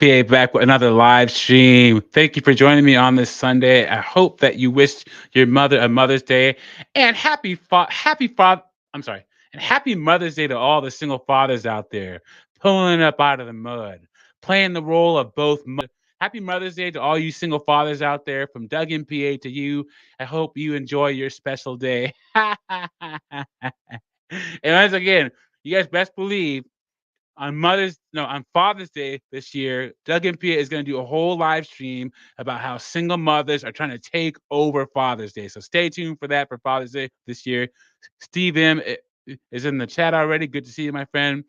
PA back with another live stream. Thank you for joining me on this Sunday. I hope that you wished your mother a Mother's Day and I'm sorry, and happy Mother's Day to all the single fathers out there pulling up out of the mud, playing the role of both. Happy Mother's Day to all you single fathers out there, from Doug and PA to you. I hope you enjoy your special day. And once again, you guys best believe on Father's Day this year, Doug and Pia is going to do a whole live stream about how single mothers are trying to take over Father's Day. So stay tuned for that for Father's Day this year. Steve M is in the chat already. Good to see you, my friend.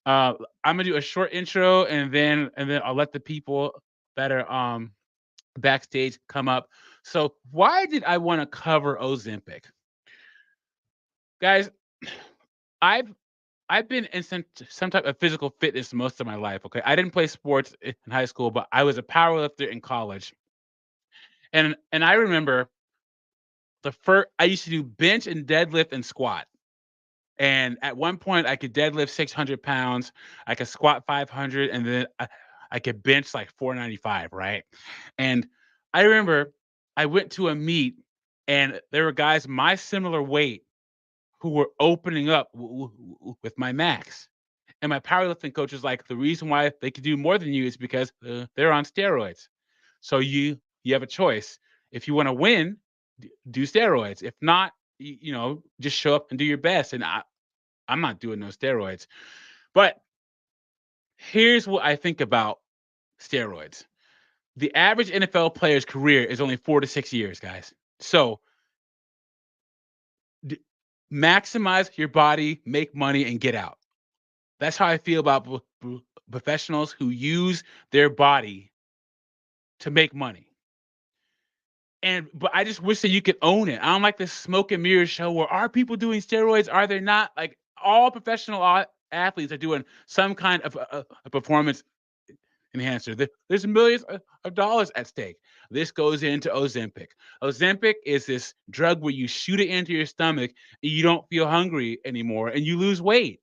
I'm gonna do a short intro and then I'll let the people that are backstage come up. So why did I want to cover Ozempic? Guys, I've been in some type of physical fitness most of my life. Okay, I didn't play sports in high school, but I was a powerlifter in college, and I remember I used to do bench and deadlift and squat. And at one point, I could deadlift 600 pounds, I could squat 500, and then I could bench like 495, right? And I remember I went to a meet, and there were guys my similar weight who were opening up with my max. And my powerlifting coach was like, the reason why they could do more than you is because they're on steroids. So you have a choice. If you want to win, do steroids. If not, just show up and do your best. And I'm not doing no steroids. But here's what I think about steroids. The average NFL player's career is only 4 to 6 years, guys. So maximize your body, make money, and get out. That's how I feel about professionals who use their body to make money. But I just wish that you could own it. I don't like this smoke and mirror show where are people doing steroids? Are they not? Like, all professional athletes are doing some kind of a performance enhancer. There's millions of dollars at stake. This goes into Ozempic. Ozempic is this drug where you shoot it into your stomach and you don't feel hungry anymore and you lose weight.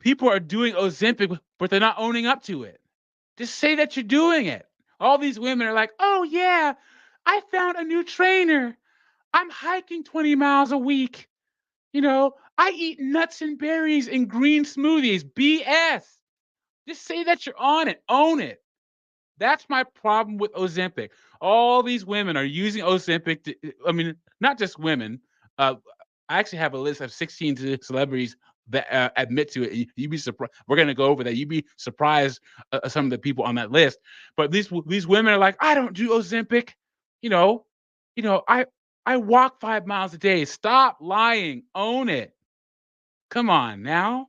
People are doing Ozempic, but they're not owning up to it. Just say that you're doing it. All these women are like, oh yeah, I found a new trainer. I'm hiking 20 miles a week. I eat nuts and berries and green smoothies. BS. Just say that you're on it. Own it. That's my problem with Ozempic. All these women are using Ozempic not just women. I actually have a list of 16 celebrities that admit to it. You'd be surprised. We're going to go over that. You'd be surprised some of the people on that list. But these women are like, I don't do Ozempic. I walk 5 miles a day. Stop lying. Own it. Come on now.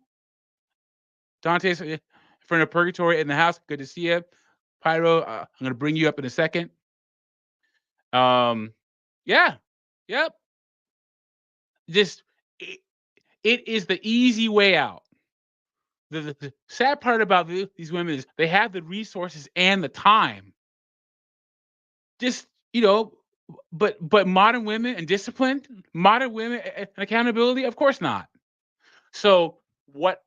Dante's friend of Purgatory in the house. Good to see you. Pyro, I'm going to bring you up in a second. Yeah. Yep. Just it is the easy way out. The sad part about these women is they have the resources and the time. Just, but modern women and discipline, modern women and accountability, of course not. So what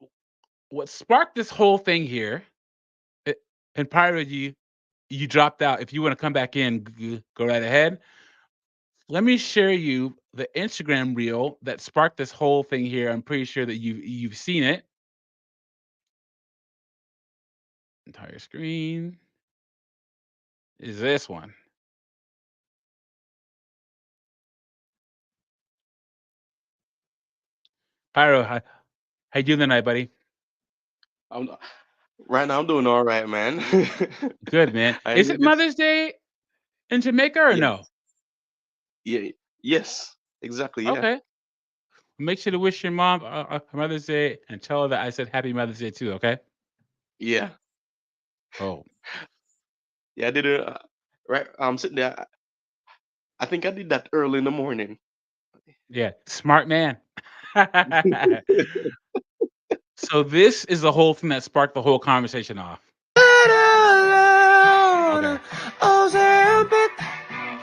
sparked this whole thing here, and Pyro, you dropped out. If you want to come back in, go right ahead. Let me share you the Instagram reel that sparked this whole thing here. I'm pretty sure that you've seen it. Entire screen is this one. Pyro, how you doing tonight, buddy? Right now, I'm doing all right, man. Good, man. Is it Mother's Day in Jamaica or no? Yeah. Yes. Exactly. Yeah. Okay. Make sure to wish your mom Mother's Day and tell her that I said Happy Mother's Day too. Okay. Yeah. Oh. Yeah, I did it. Right. I'm sitting there. I think I did that early in the morning. Yeah. Smart man. So this is the whole thing that sparked the whole conversation off. Okay.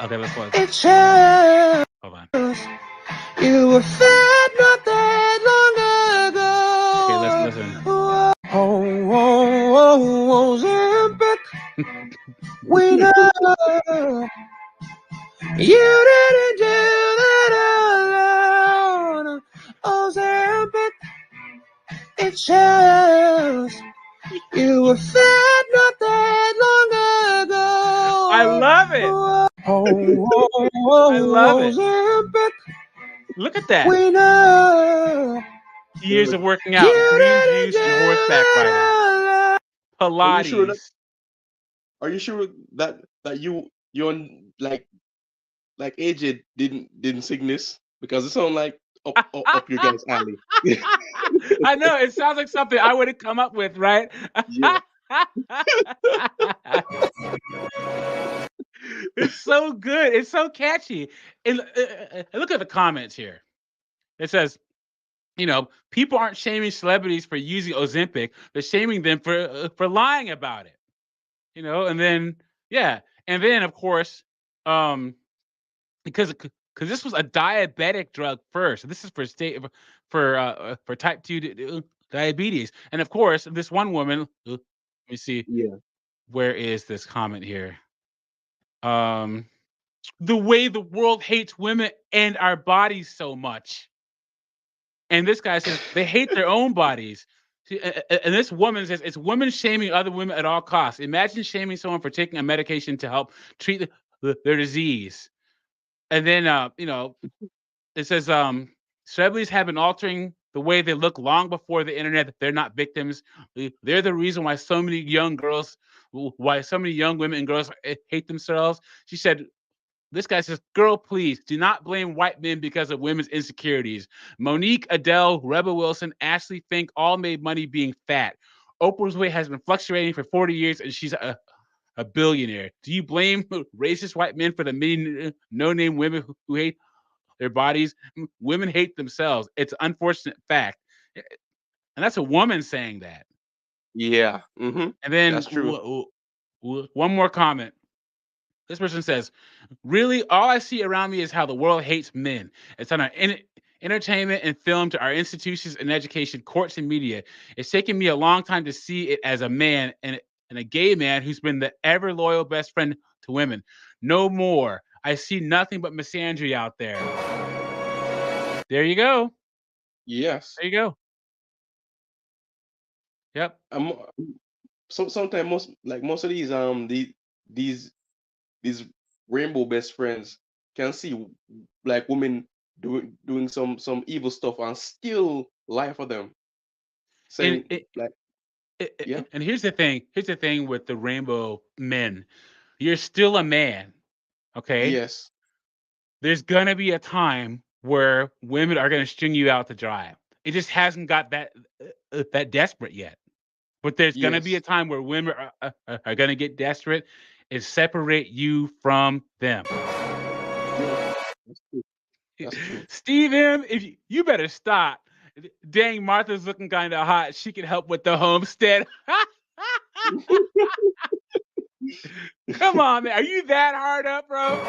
Okay, let's watch. Hold on. You were fed not that long ago. Okay, let's listen. Oh, Ozempic, we know you didn't do that alone. Ozempic, it shows you were fat not that long I ago. love it. I love it. Ozempic, Look at that. we know Years of working out, you green didn't juice do and horseback riding, that Are you sure that? Pilates. Are you sure that you on like AJ didn't sing this because it sounds like up your guys' alley. I know it sounds like something I would have come up with, right? Yeah. It's so good. It's so catchy. And look at the comments here. It says, people aren't shaming celebrities for using Ozempic; they're shaming them for lying about it. And then yeah, and then of course, um, because this was a diabetic drug first. This is for type 2 diabetes, and of course, this one woman. Let me see. Yeah. Where is this comment here? Um, the way the world hates women and our bodies so much. And this guy says they hate their own bodies. And this woman says it's women shaming other women at all costs. Imagine shaming someone for taking a medication to help treat their disease. And then, it says celebrities have been altering the way they look long before the internet. They're not victims. They're the reason why so many young girls, why so many young women and girls hate themselves. She said, this guy says, girl, please do not blame white men because of women's insecurities. Monique, Adele, Rebel Wilson, Ashley Fink all made money being fat. Oprah's weight has been fluctuating for 40 years and she's a billionaire. Do you blame racist white men for the many no-name women who hate their bodies? Women hate themselves. It's an unfortunate fact. And that's a woman saying that. Yeah. Mm-hmm. And then That's true. one more comment. This person says, really, all I see around me is how the world hates men. It's on our entertainment and film to our institutions and education, courts and media. It's taken me a long time to see it as a man and a gay man who's been the ever loyal best friend to women. No more. I see nothing but misandry out there. There you go. Yes. There you go. Yep. So sometimes most of these these rainbow best friends can see like women doing some evil stuff and still lie for them, And saying like yeah. and here's the thing. Here's the thing with the rainbow men. You're still a man, okay? Yes. There's gonna be a time where women are gonna string you out to dry. It just hasn't got that desperate yet. But there's gonna be a Yes. time where women are gonna get desperate and separate you from them. Yeah. That's true. That's true. Steve M, if you better stop. Dang, Martha's looking kind of hot. She can help with the homestead. Come on, man. Are you that hard up, bro?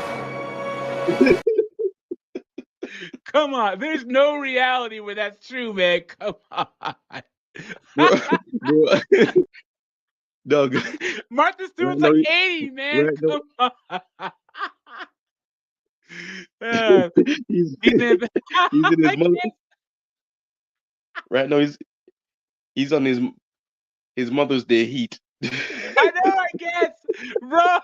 Come on. There's no reality where that's true, man. Come on. bro, bro, Doug. Martha Right Stewart's now, like 80, man. right now, Come on. Uh, he's Ethan, he's in his I mother. can't. Right now, he's on his Mother's Day heat. I know, I guess, bro.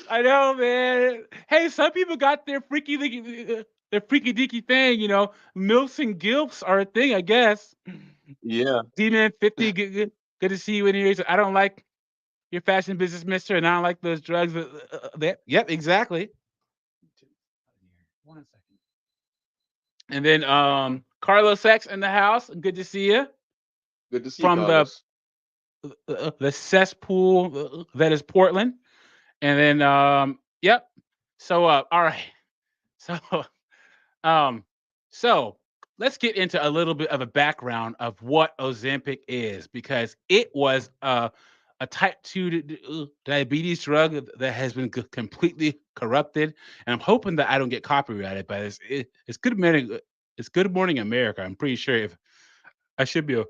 I know, man. Hey, some people got their freaky deaky thing, Milfs and gilfs are a thing, I guess. Yeah. D-Man 50, good to see you in here. So I don't like your fashion business, mister, and I don't like those drugs. Yep, exactly. 1 second. And then Carlos X in the house. Good to see you Good to see you, from Carlos. the cesspool that is Portland. And then yep. So all right. So um so let's get into a little bit of a background of what Ozempic is because it was a type 2 diabetes drug that has been completely corrupted, and I'm hoping that I don't get copyrighted by this. It's good It's Good Morning America. I'm pretty sure if I should be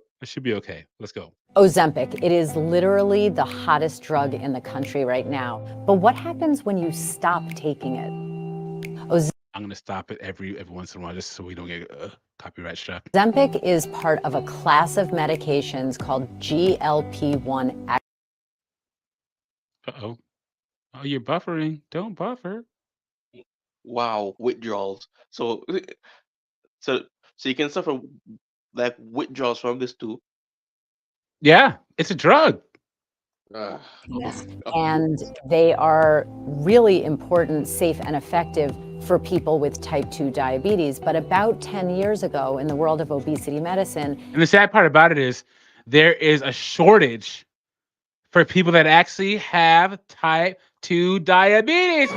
okay. Let's go. Ozempic, it is literally the hottest drug in the country right now. But what happens when you stop taking it? I'm gonna stop it every once in a while just so we don't get copyright struck. Ozempic is part of a class of medications called GLP-1. Uh-oh. Oh, you're buffering. Don't buffer. Wow, withdrawals. So you can suffer like withdrawals from this too. Yeah, it's a drug. Ah, And they are really important, safe, and effective for people with type 2 diabetes. But about 10 years ago, in the world of obesity medicine, And the sad part about it is there is a shortage for people that actually have type 2 diabetes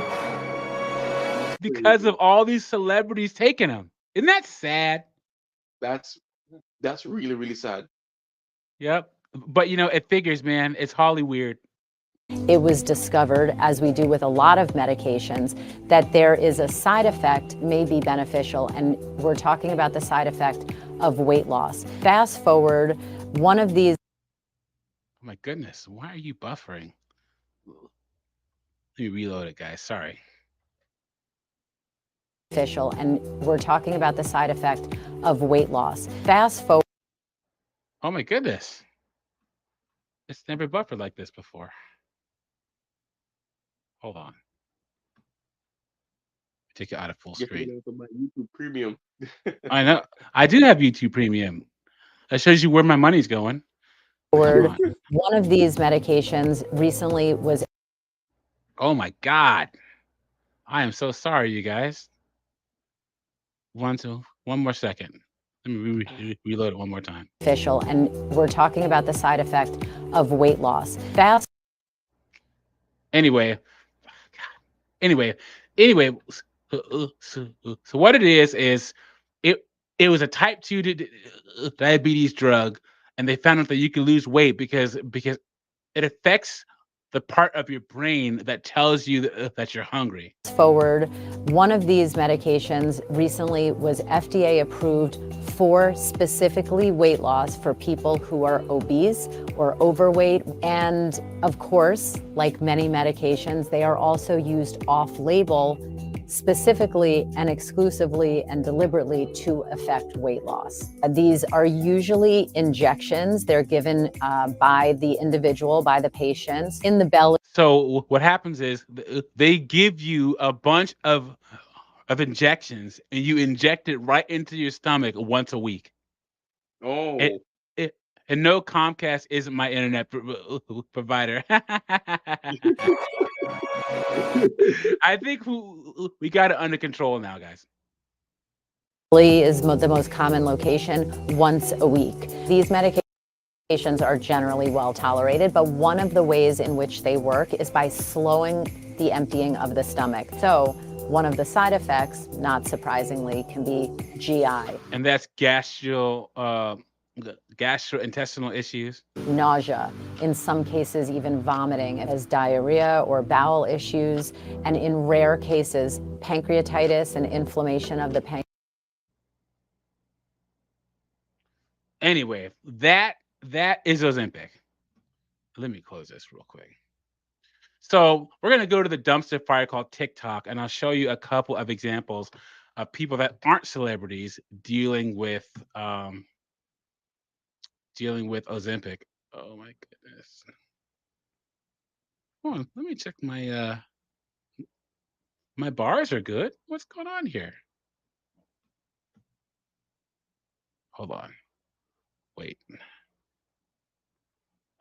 because of all these celebrities taking them. Isn't that sad? that's really really sad. Yep. But it figures, man. It's Holly weird. it was discovered, as we do with a lot of medications, that there is a side effect may be beneficial, and we're talking about the side effect of weight loss. Fast forward, one of these Oh my goodness. Why are you buffering? Let me reload it, guys. Sorry. beneficial, and we're talking about the side effect of weight loss. Fast forward. Oh my goodness. It's never buffered like this before. Hold on. Take it out of full Get screen. me for my YouTube Premium. I know. I do have YouTube Premium. That shows you where my money's going. One of these medications recently was. Oh my God. I am so sorry, you guys. One more second. Let me reload it one more time. Beneficial, and we're talking about the side effect of weight loss. Fast. Anyway, so what it is it was a type 2 diabetes drug, and they found out that you can lose weight because it affects the part of your brain that tells you that you're hungry. Forward, one of these medications recently was FDA approved for specifically weight loss for people who are obese or overweight. And of course, like many medications, they are also used off-label, specifically and exclusively and deliberately to affect weight loss. These are usually injections. They're given by the individual, by the patient, in the belly. So what happens is they give you a bunch of injections, and you inject it right into your stomach once a week. Oh, And no, Comcast isn't my internet provider. I think we got it under control now, guys. Is the most common location once a week. These medications are generally well tolerated, but one of the ways in which they work is by slowing the emptying of the stomach. So one of the side effects, not surprisingly, can be GI. And that's gastrointestinal issues. Nausea, in some cases even vomiting, as diarrhea or bowel issues, and in rare cases, pancreatitis and inflammation of the pancreas. Anyway, that is Ozempic. Let me close this real quick. So we're going to go to the dumpster fire called TikTok, and I'll show you a couple of examples of people that aren't celebrities dealing with Ozempic. Oh my goodness. Hold on, let me check my my bars are good. What's going on here? Hold on. Wait.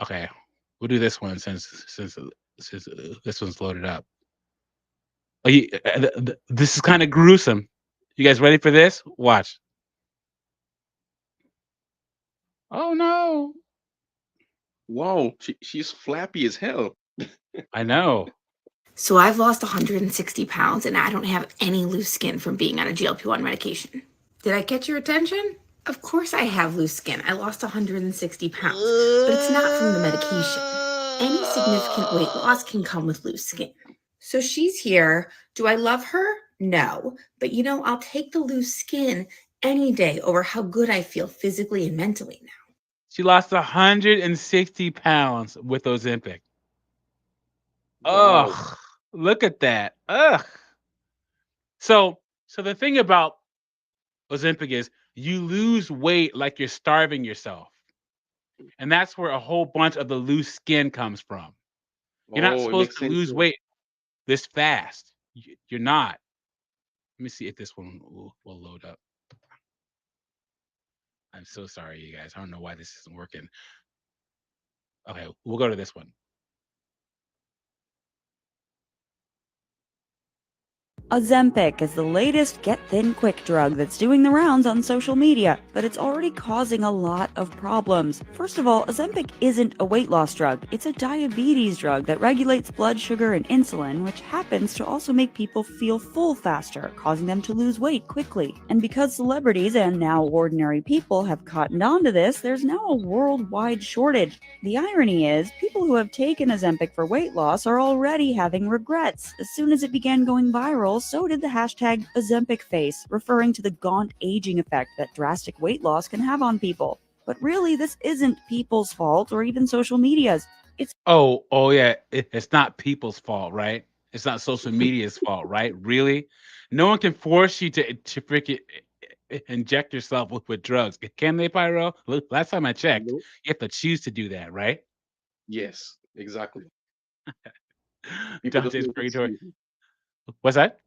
Okay, we'll do this one since this one's loaded up. Oh, this is kind of gruesome. You guys ready for this? Watch. Oh no. wow, she's flappy as hell. I know. So I've lost 160 pounds and I don't have any loose skin from being on a GLP-1 medication. Did I catch your attention? Of course I have loose skin. I lost 160 pounds, but it's not from the medication. Any significant weight loss can come with loose skin. So she's here. Do I love her? No. But I'll take the loose skin any day over how good I feel physically and mentally now. She lost 160 pounds with Ozempic. Wow. Ugh, look at that. Ugh. So the thing about Ozempic is you lose weight like you're starving yourself. And that's where a whole bunch of the loose skin comes from. You're not Oh, it supposed makes to sense. lose weight this fast. You're not. Let me see if this one will load up. I'm so sorry, you guys. I don't know why this isn't working. Okay, we'll go to this one. Ozempic is the latest get thin quick drug that's doing the rounds on social media, but it's already causing a lot of problems. First of all, Ozempic isn't a weight loss drug. It's a diabetes drug that regulates blood sugar and insulin, which happens to also make people feel full faster, causing them to lose weight quickly. And because celebrities and now ordinary people have cottoned onto this, there's now a worldwide shortage. The irony is, people who have taken Ozempic for weight loss are already having regrets. As soon as it began going viral, so did the hashtag Ozempic face, referring to the gaunt aging effect that drastic weight loss can have on people. But really, this isn't people's fault or even social media's. Oh yeah. It's not people's fault, right? It's not social media's fault, right? Really? No one can force you to freaking inject yourself with drugs. Can they, Pyro? Look, last time I checked, No. you have to choose to do that, right? Yes, exactly. People just Dante's make Purgatory. excuses. What's that?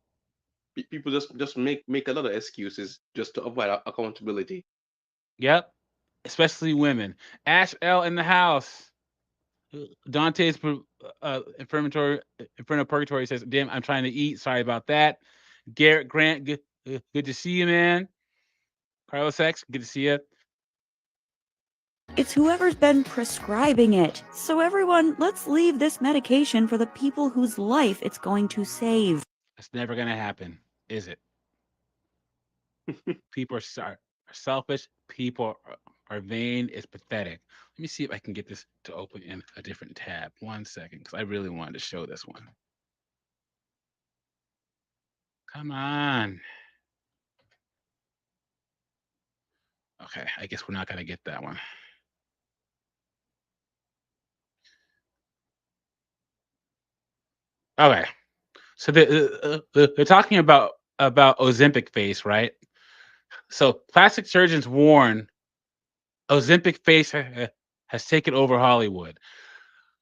People just make a lot of excuses just to avoid accountability. Yep. Especially women. Ash L in the house. Dante's Inferno Purgatory says, "Damn, I'm trying to eat. Sorry about that." Garrett Grant, good to see you, man. Carlos X, good to see you. It's whoever's been prescribing it. So everyone, let's leave this medication for the people whose life it's going to save. It's never gonna happen, is it? People are selfish. People are vain. It's pathetic. Let me see if I can get this to open in a different tab. 1 second, because I really wanted to show this one. Come on. Okay, I guess we're not gonna get that one. Okay, so they're talking about Ozempic face, right? So plastic surgeons warn Ozempic face has taken over Hollywood.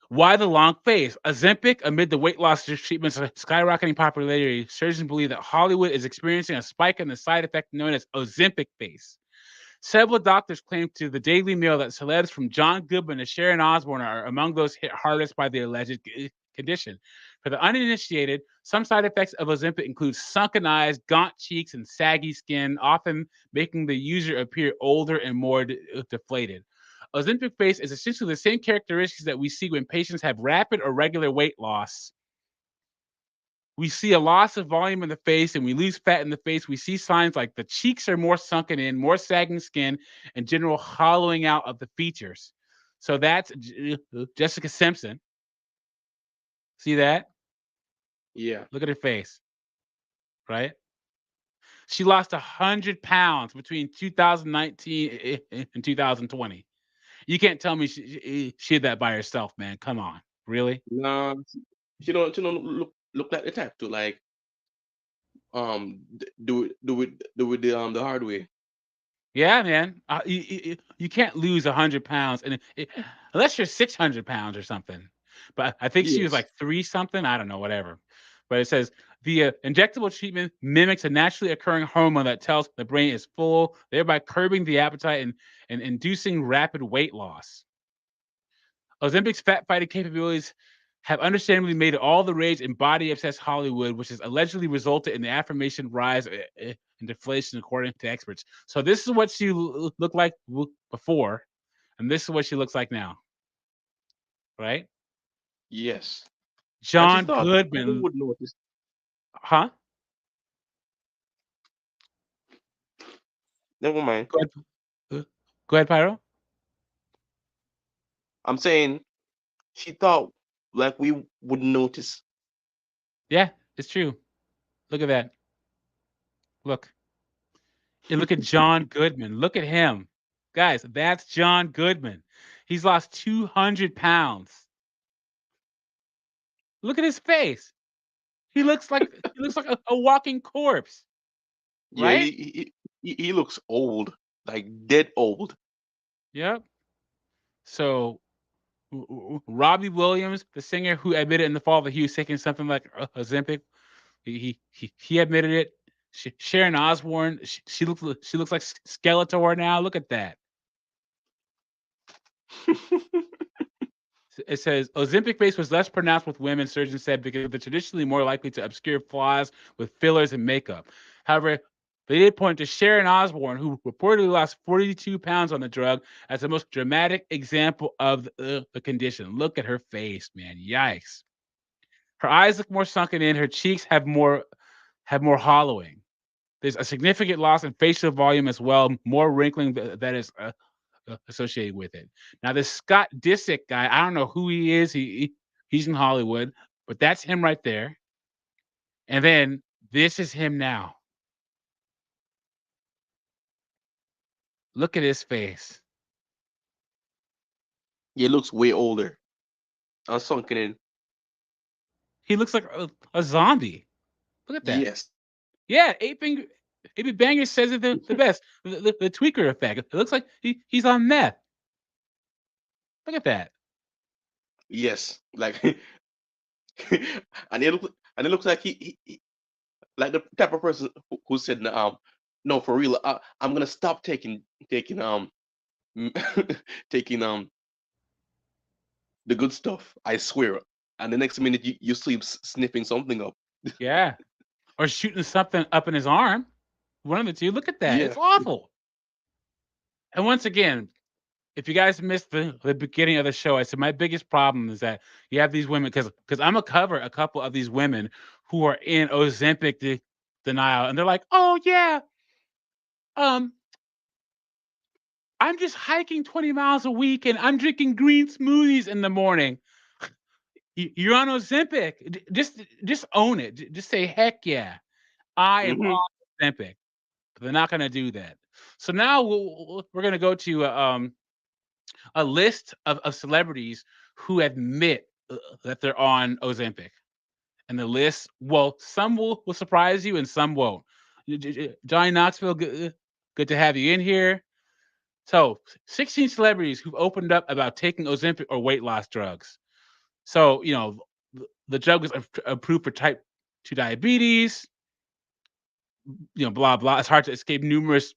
Why the long face? Ozempic, amid the weight loss treatment's skyrocketing popularity, surgeons believe that Hollywood is experiencing a spike in the side effect known as Ozempic face. Several doctors claim to the Daily Mail that celebs from John Goodman to Sharon Osbourne are among those hit hardest by the alleged condition. For the uninitiated, some side effects of Ozempic include sunken eyes, gaunt cheeks, and saggy skin, often making the user appear older and more deflated. Ozempic face is essentially the same characteristics that we see when patients have rapid or regular weight loss. We see a loss of volume in the face and we lose fat in the face. We see signs like the cheeks are more sunken in, more sagging skin, and general hollowing out of the features. So that's Jessica Simpson. See that? Yeah. Look at her face, right? She lost 100 pounds between 2019 and 2020. You can't tell me she did that by herself, man. Come on. Really? Nah, she don't look like the type to like do it the hard way. Yeah, man. You can't lose 100 pounds, and unless you're 600 pounds or something. But I think she was Yes. like three something. I don't know, whatever. But it says the injectable treatment mimics a naturally occurring hormone that tells the brain is full, thereby curbing the appetite and inducing rapid weight loss. Ozempic's fat fighting capabilities have understandably made it all the rage in body obsessed Hollywood, which has allegedly resulted in the affirmation rise in deflation, according to experts. So this is what she looked like before, and this is what she looks like now, right? Yes. And she John thought people Goodman, would notice. huh? Never mind. Go ahead, go ahead, Pyro. I'm saying she thought like we would notice. Yeah, it's true. Look at that. Look, And look at John Goodman. Look at him. Guys, that's John Goodman. He's lost 200 pounds. Look at his face. He looks like a walking corpse, Yeah, right? he looks old, like dead old. Yep. So Robbie Williams, the singer who admitted in the fall that he was taking something like Ozempic, he admitted it. Sharon Osbourne, she looks like Skeletor now. Look at that. It says Ozempic face was less pronounced with women, surgeons said, because they're traditionally more likely to obscure flaws with fillers and makeup. However, they did point to Sharon Osbourne, who reportedly lost 42 pounds on the drug, as the most dramatic example of the condition. Look at her face, man. Yikes. Her eyes look more sunken in. Her cheeks have more hollowing. There's a significant loss in facial volume as well, more wrinkling that is associated with it. Now, this Scott Disick guy, I don't know who he is. He's in Hollywood, but that's him right there. And then this is him now. Look at his face. He looks way older. I'm sunken in. He looks like a zombie. Look at that. Yes. Yeah, Apey Banger says it the best. The tweaker effect. It looks like he's on meth. Look at that. Yes. Like and it looks like he like the type of person who said no, for real, I'm gonna stop taking taking the good stuff, I swear. And the next minute you see him sniffing something up. Yeah. Or shooting something up in his arm. One of the two. Look at that. Yeah. It's awful. And once again, if you guys missed the beginning of the show, I said my biggest problem is that you have these women, because I'm gonna cover a couple of these women who are in Ozempic denial, and they're like, "Oh yeah, um, I'm just hiking 20 miles a week, and I'm drinking green smoothies in the morning." You're on Ozempic. Just own it. Just say, "Heck yeah, I am Hmm. on Ozempic." But they're not gonna do that. So now we're gonna go to a list of celebrities who admit that they're on Ozempic. And the list, well, some will surprise you and some won't. Johnny Knoxville, good to have you in here. So, 16 celebrities who've opened up about taking Ozempic or weight loss drugs. So, the drug was approved for type 2 diabetes, blah, blah. It's hard to escape numerous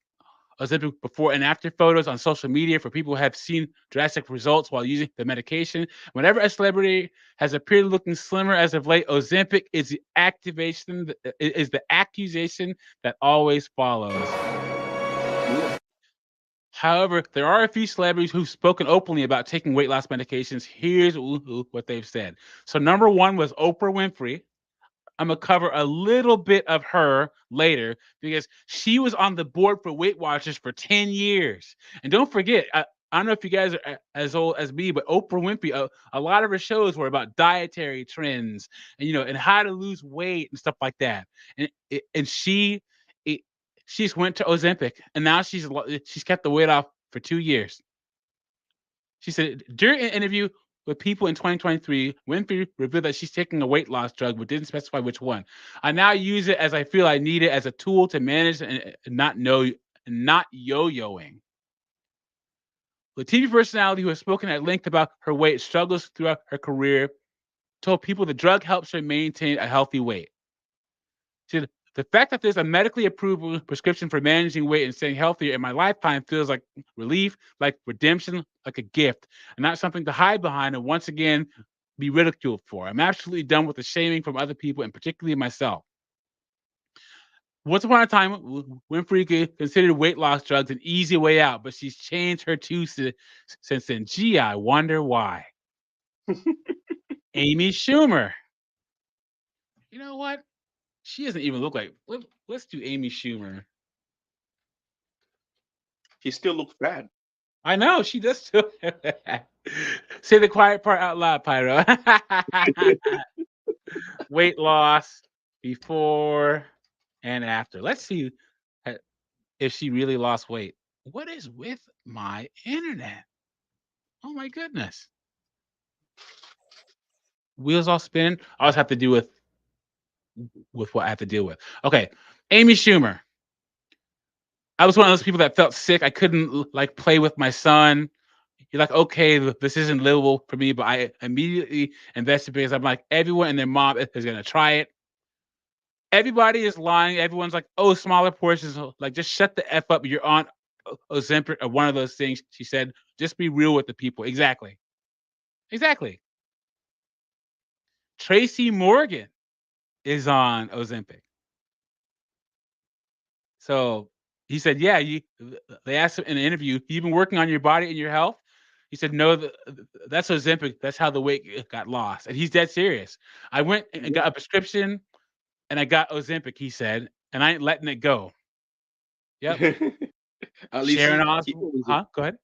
Ozempic before and after photos on social media for people who have seen drastic results while using the medication. Whenever a celebrity has appeared looking slimmer as of late, Ozempic is the accusation that always follows. However, there are a few celebrities who've spoken openly about taking weight loss medications. Here's what they've said. So number one was Oprah Winfrey. I'm gonna cover a little bit of her later because she was on the board for Weight Watchers for 10 years. And don't forget, I don't know if you guys are as old as me, but Oprah Winfrey, a lot of her shows were about dietary trends and how to lose weight and stuff like that. And she's went to Ozempic, and now she's kept the weight off for 2 years. She said during an interview with People in 2023, Winfrey revealed that she's taking a weight loss drug, but didn't specify which one. I now use it as I feel I need it as a tool to manage and not yo-yoing. The TV personality who has spoken at length about her weight struggles throughout her career told people the drug helps her maintain a healthy weight. She said, the fact that there's a medically approved prescription for managing weight and staying healthier in my lifetime feels like relief, like redemption, like a gift, and not something to hide behind and once again be ridiculed for. I'm absolutely done with the shaming from other people and particularly myself. Once upon a time, Winfrey considered weight loss drugs an easy way out, but she's changed her tune since then. Gee, I wonder why. Amy Schumer. You know what? She doesn't even look like. Let's do Amy Schumer. He still looks bad. I know she does too. Say the quiet part out loud, Pyro. Weight loss before and after. Let's see. if she really lost weight. What is with my internet? Oh my goodness. Wheels all spinning. I always have to deal with what I have to deal with. Okay. Amy Schumer. I was one of those people that felt sick. I couldn't like play with my son. You're like, okay, this isn't livable for me, but I immediately invested because I'm like, everyone and their mom is gonna try it. Everybody is lying. Everyone's like, oh, smaller portions. Like, just shut the F up. You're on Ozempic or one of those things. She said, just be real with the people. Exactly. Exactly. Tracy Morgan is on Ozempic. So he said, yeah, they asked him in an interview, you've been working on your body and your health? He said, no, that's Ozempic. That's how the weight got lost. And he's dead serious. I went and got a prescription and I got Ozempic, he said, and I ain't letting it go. Yep. At least Sharon he Osbourne. owns it. Huh? Go ahead.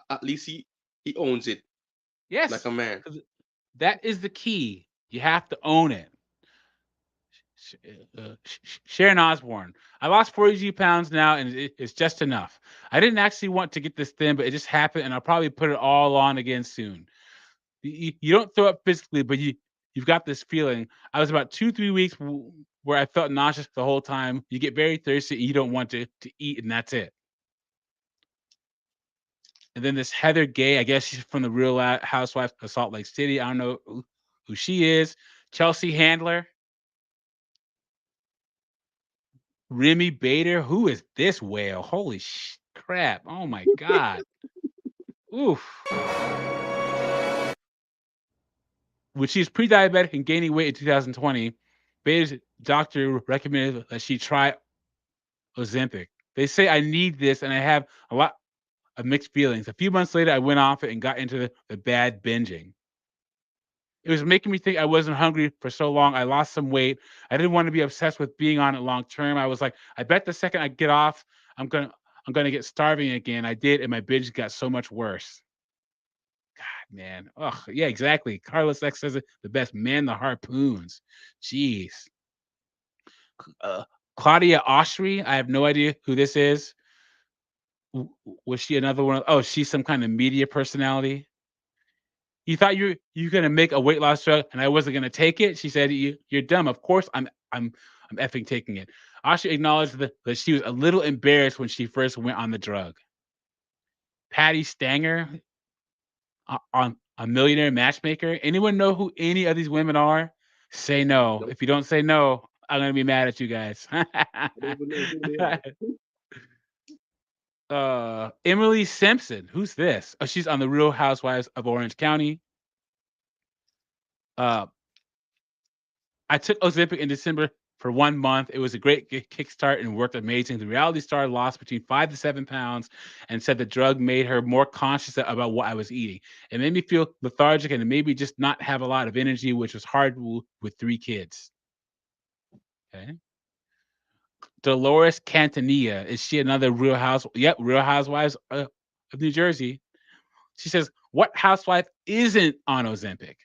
At least he owns it like Yes. a man. 'Cause that is the key. You have to own it. Sharon Osbourne. I lost 42 pounds now, and it's just enough. I didn't actually want to get this thin, but it just happened, and I'll probably put it all on again soon. You don't throw up physically, but you've got this feeling. I was about 2-3 weeks where I felt nauseous the whole time. You get very thirsty, and you don't want to eat, and that's it. And then this Heather Gay, I guess she's from the Real Housewives of Salt Lake City. I don't know who she is. Chelsea Handler. Remy Bader. Who is this whale? Holy crap. Oh my God. Oof. When she's pre-diabetic and gaining weight in 2020, Bader's doctor recommended that she try Ozempic. They say I need this and I have a lot of mixed feelings. A few months later, I went off it and got into the bad binging. It was making me think I wasn't hungry for so long. I lost some weight. I didn't want to be obsessed with being on it long term. I was like, I bet the second I get off, I'm gonna get starving again. I did, and my binge got so much worse. God, man. Oh, yeah, exactly. Carlos X says it the best. Man, the harpoons. Jeez. Uh, Claudia Oshry. I have no idea who this is. Was she another one? Oh, she's some kind of media personality. You thought you're gonna make a weight loss drug and I wasn't gonna take it? She said, You're dumb. Of course I'm effing taking it. Asha acknowledged that she was a little embarrassed when she first went on the drug. Patty Stanger on a millionaire matchmaker. Anyone know who any of these women are? Say no. Nope. If you don't say no, I'm gonna be mad at you guys. I don't even know who they are. Emily Simpson. Who's this? Oh, she's on the Real Housewives of Orange County. Uh, I took Ozempic in December for 1 month. It was a great kickstart and worked amazing. The reality star lost between 5 to 7 pounds and said the drug made her more conscious about what I was eating. It made me feel lethargic and it made me just not have a lot of energy, which was hard with 3 kids. Okay. Dolores Cantanilla. Is she another Real House? Yep, Real Housewives of New Jersey. She says, what housewife isn't on Ozempic?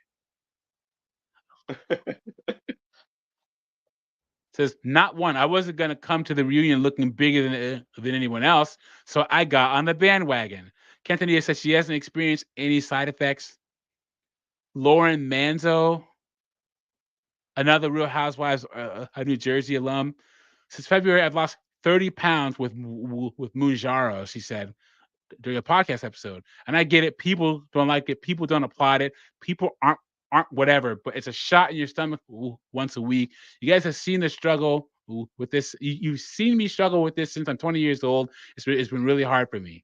Says, not one. I wasn't going to come to the reunion looking bigger than anyone else, so I got on the bandwagon. Cantanilla says she hasn't experienced any side effects. Lauren Manzo, another Real Housewives a New Jersey alum. Since February, I've lost 30 pounds with Mounjaro, she said during a podcast episode. And I get it. People don't like it. People don't applaud it. People aren't whatever, but it's a shot in your stomach once a week. You guys have seen the struggle with this. You've seen me struggle with this since I'm 20 years old. It's been really hard for me.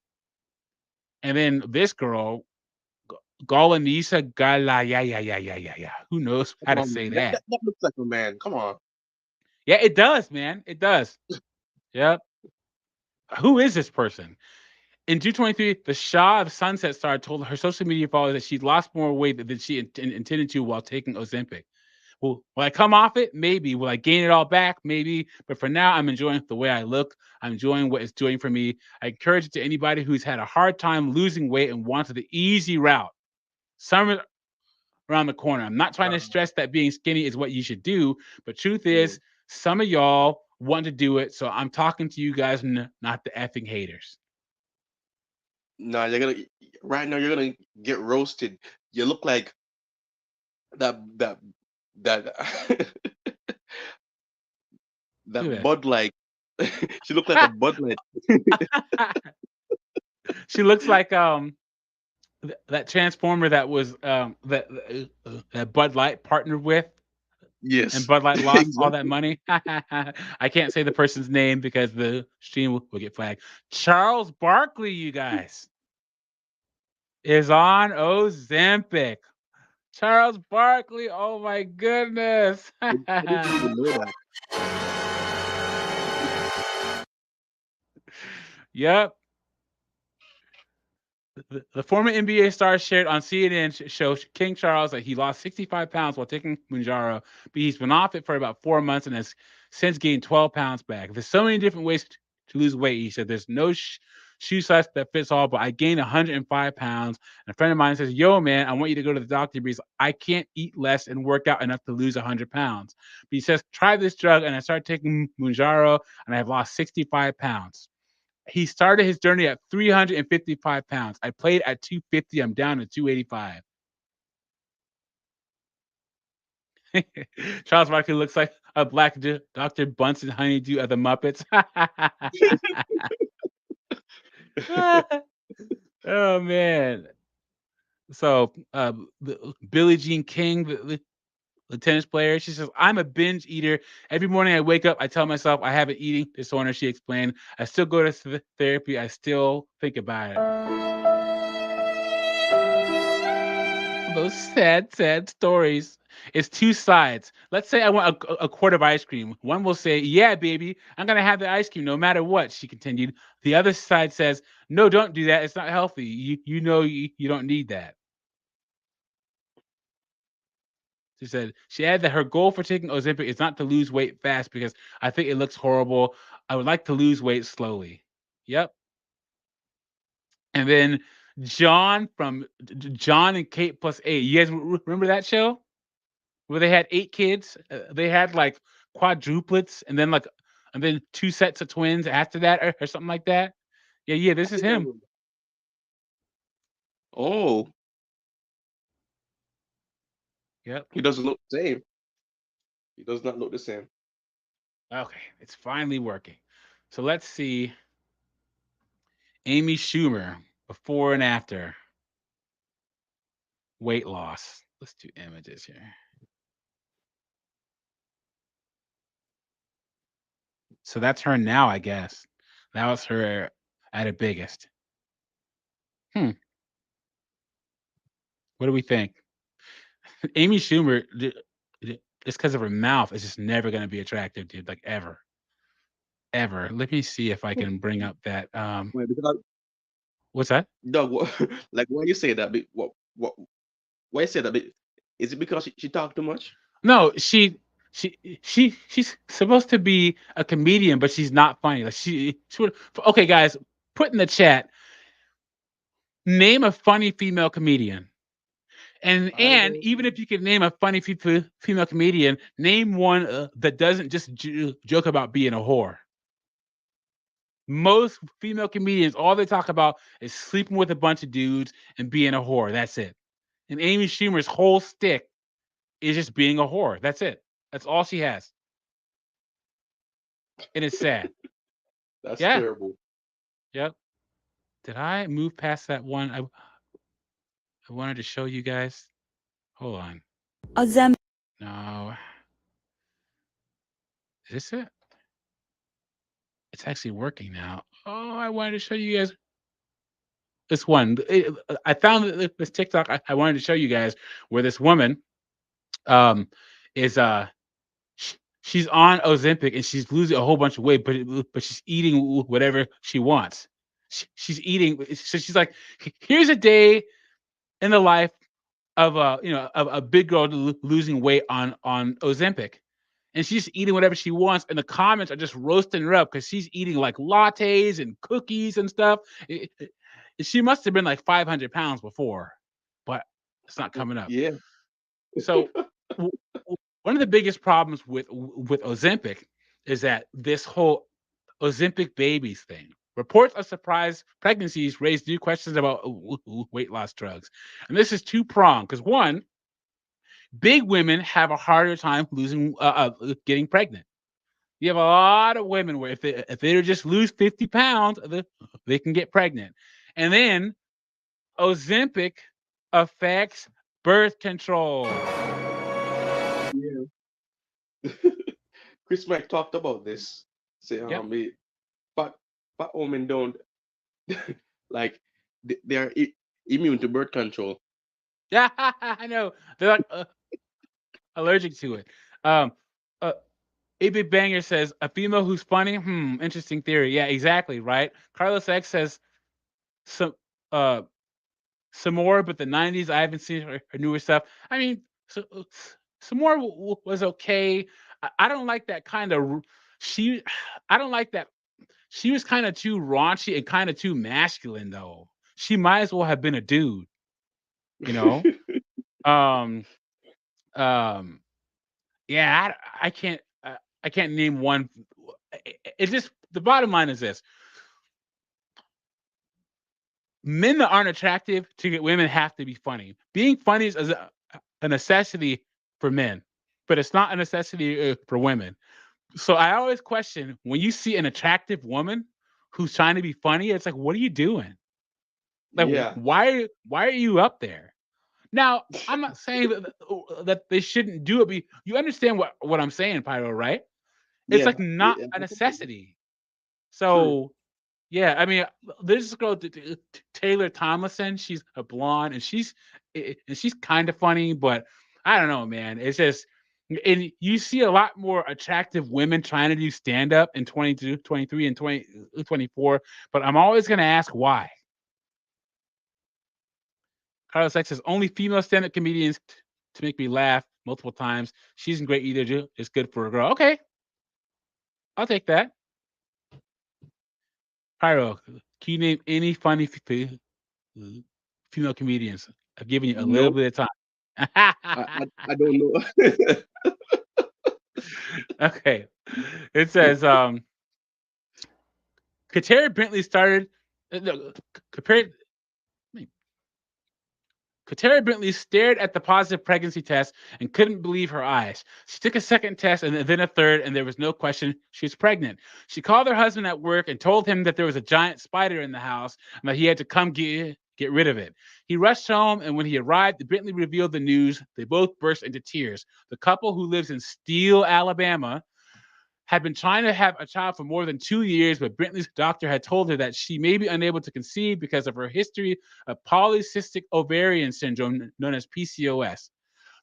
And then this girl, Galanisa Gala, yeah. Who knows how to say that? That looks like a man. Come on. Yeah, it does, man. It does. Yep. Who is this person? In 2023, the Shah of Sunset Star told her social media followers that she lost more weight than she intended to while taking Ozempic. Will I come off it? Maybe. Will I gain it all back? Maybe. But for now, I'm enjoying the way I look. I'm enjoying what it's doing for me. I encourage it to anybody who's had a hard time losing weight and wanted the easy route. Summer around the corner. I'm not trying to stress that being skinny is what you should do, but truth is, some of y'all want to do it. So I'm talking to you guys, not the effing haters. No, you're gonna right now. You're gonna get roasted. You look like that that Look that at Bud Light. She looked like a Bud Light. that. She looks like that transformer that was that Bud Light partnered with, and Yes, Bud Light lost all that exactly. money. I can't say the person's name because the stream will get flagged. Charles Barkley, you guys, is on Ozempic. Charles Barkley, oh my goodness. I didn't even know that. Yep. The former NBA star shared on CNN show King Charles that he lost 65 pounds while taking Mounjaro, but he's been off it for about 4 months and has since gained 12 pounds back. There's so many different ways to lose weight. He said, there's no shoe size that fits all, but I gained 105 pounds. And a friend of mine says, yo, man, I want you to go to the doctor because I can't eat less and work out enough to lose 100 pounds. But he says, try this drug, and I started taking Mounjaro, and I've lost 65 pounds. He started his journey at 355 pounds. I played at 250. I'm down to 285. Charles Barkley looks like a black Dr. Bunsen Honeydew of the Muppets. Oh man. So Billie Jean King, the tennis player, she says, I'm a binge eater. Every morning I wake up, I tell myself I have an eating disorder. She explained, I still go to therapy. I still think about it. Those sad stories. It's two sides. Let's say I want a quart of ice cream. One will say, yeah, baby, I'm going to have the ice cream no matter what, she continued. The other side says, no, don't do that. It's not healthy. You know you don't need that. She said, she added that her goal for taking Ozempic is not to lose weight fast because I think it looks horrible. I would like to lose weight slowly. Yep. And then John from John and Kate plus 8. You guys remember that show where they had 8 kids? They had like quadruplets and then 2 sets of twins after that or something like that. Yeah, I this is think I him. remember. Oh, Yep. he doesn't look the same. He does not look the same. Okay, it's finally working. So let's see Amy Schumer before and after weight loss. Let's do images here. So that's her now, I guess. That was her at her biggest. Hmm. What do we think? Amy Schumer, just because of her mouth, is just never going to be attractive, dude. Like ever, ever. Let me see if I can bring up that. Wait, because What's that? Doug, what, like why you say that? What why you say that? Is it because she talked too much? No, she's supposed to be a comedian, but she's not funny. Like okay, guys, put in the chat. Name a funny female comedian. And I don't even if you can name a funny female comedian, name one that doesn't just joke about being a whore. Most female comedians, all they talk about is sleeping with a bunch of dudes and being a whore. That's it. And Amy Schumer's whole stick is just being a whore. That's it. That's all she has. And it's sad. That's Yeah. terrible. Yep. Did I move past that one? I wanted to show you guys. Hold on. Ozempic. No. Is this it? It's actually working now. Oh, I wanted to show you guys this one. I found this TikTok. I wanted to show you guys where this woman is she's on Ozempic and she's losing a whole bunch of weight, but she's eating whatever she wants. She's eating. So she's like, here's a day in the life of a big girl losing weight on Ozempic. And she's eating whatever she wants, and the comments are just roasting her up because she's eating like lattes and cookies and stuff. She must have been like 500 pounds before, but it's not coming up. Yeah. So one of the biggest problems with Ozempic is that this whole Ozempic babies thing. Reports of surprise pregnancies raise new questions about weight loss drugs. And this is two pronged because one, big women have a harder time losing, getting pregnant. You have a lot of women where if they just lose 50 pounds, they can get pregnant. And then Ozempic affects birth control. Yeah. Chris Mike talked about this. Say Yep. fat fat women don't like they are immune to birth control. Yeah, I know. They're like allergic to it. Um, uh, A Big Banger says a female who's funny. Interesting theory. Yeah, exactly. Right. Carlos X says some uh some more, but the '90s. I haven't seen her newer stuff. I mean, some more was okay. I don't like that kind of. She, I don't like that. She was kind of too raunchy and kind of too masculine, though. She might as well have been a dude, you know. Um, um, yeah, I can't. I can't name one. It's just the bottom line is this: men that aren't attractive to get women have to be funny. Being funny is a necessity for men, but it's not a necessity for women. So I always question when you see an attractive woman who's trying to be funny. It's like, what are you doing? Like, Yeah. why are you up there? Now, I'm not saying that they shouldn't do it. But you understand what I'm saying, Pyro, right? It's Yeah. like not Yeah. a Definitely. necessity. True. So yeah, I mean, there's this girl, Taylor Tomlinson. She's a blonde, and she's kind of funny, but I don't know, man. It's just, and you see a lot more attractive women trying to do stand up in 22, 23, and 2024. But I'm always gonna ask why. Carlos X says only female stand up comedians to make me laugh multiple times. She isn't great either. It's good for a girl. Okay, I'll take that. Pyro, can you name any funny female comedians? I've given you a little No, bit of I, time. I, I don't know. Okay. It says, Katera Bentley started. No, compared. Katera Bentley stared at the positive pregnancy test and couldn't believe her eyes. She took a second test and then a third, and there was no question she was pregnant. She called her husband at work and told him that there was a giant spider in the house and that he had to come get rid of it. He rushed home, and when he arrived, Bentley revealed the news. They both burst into tears. The couple, who lives in Steele, Alabama, had been trying to have a child for more than 2 years, but Bentley's doctor had told her that she may be unable to conceive because of her history of polycystic ovarian syndrome, known as PCOS.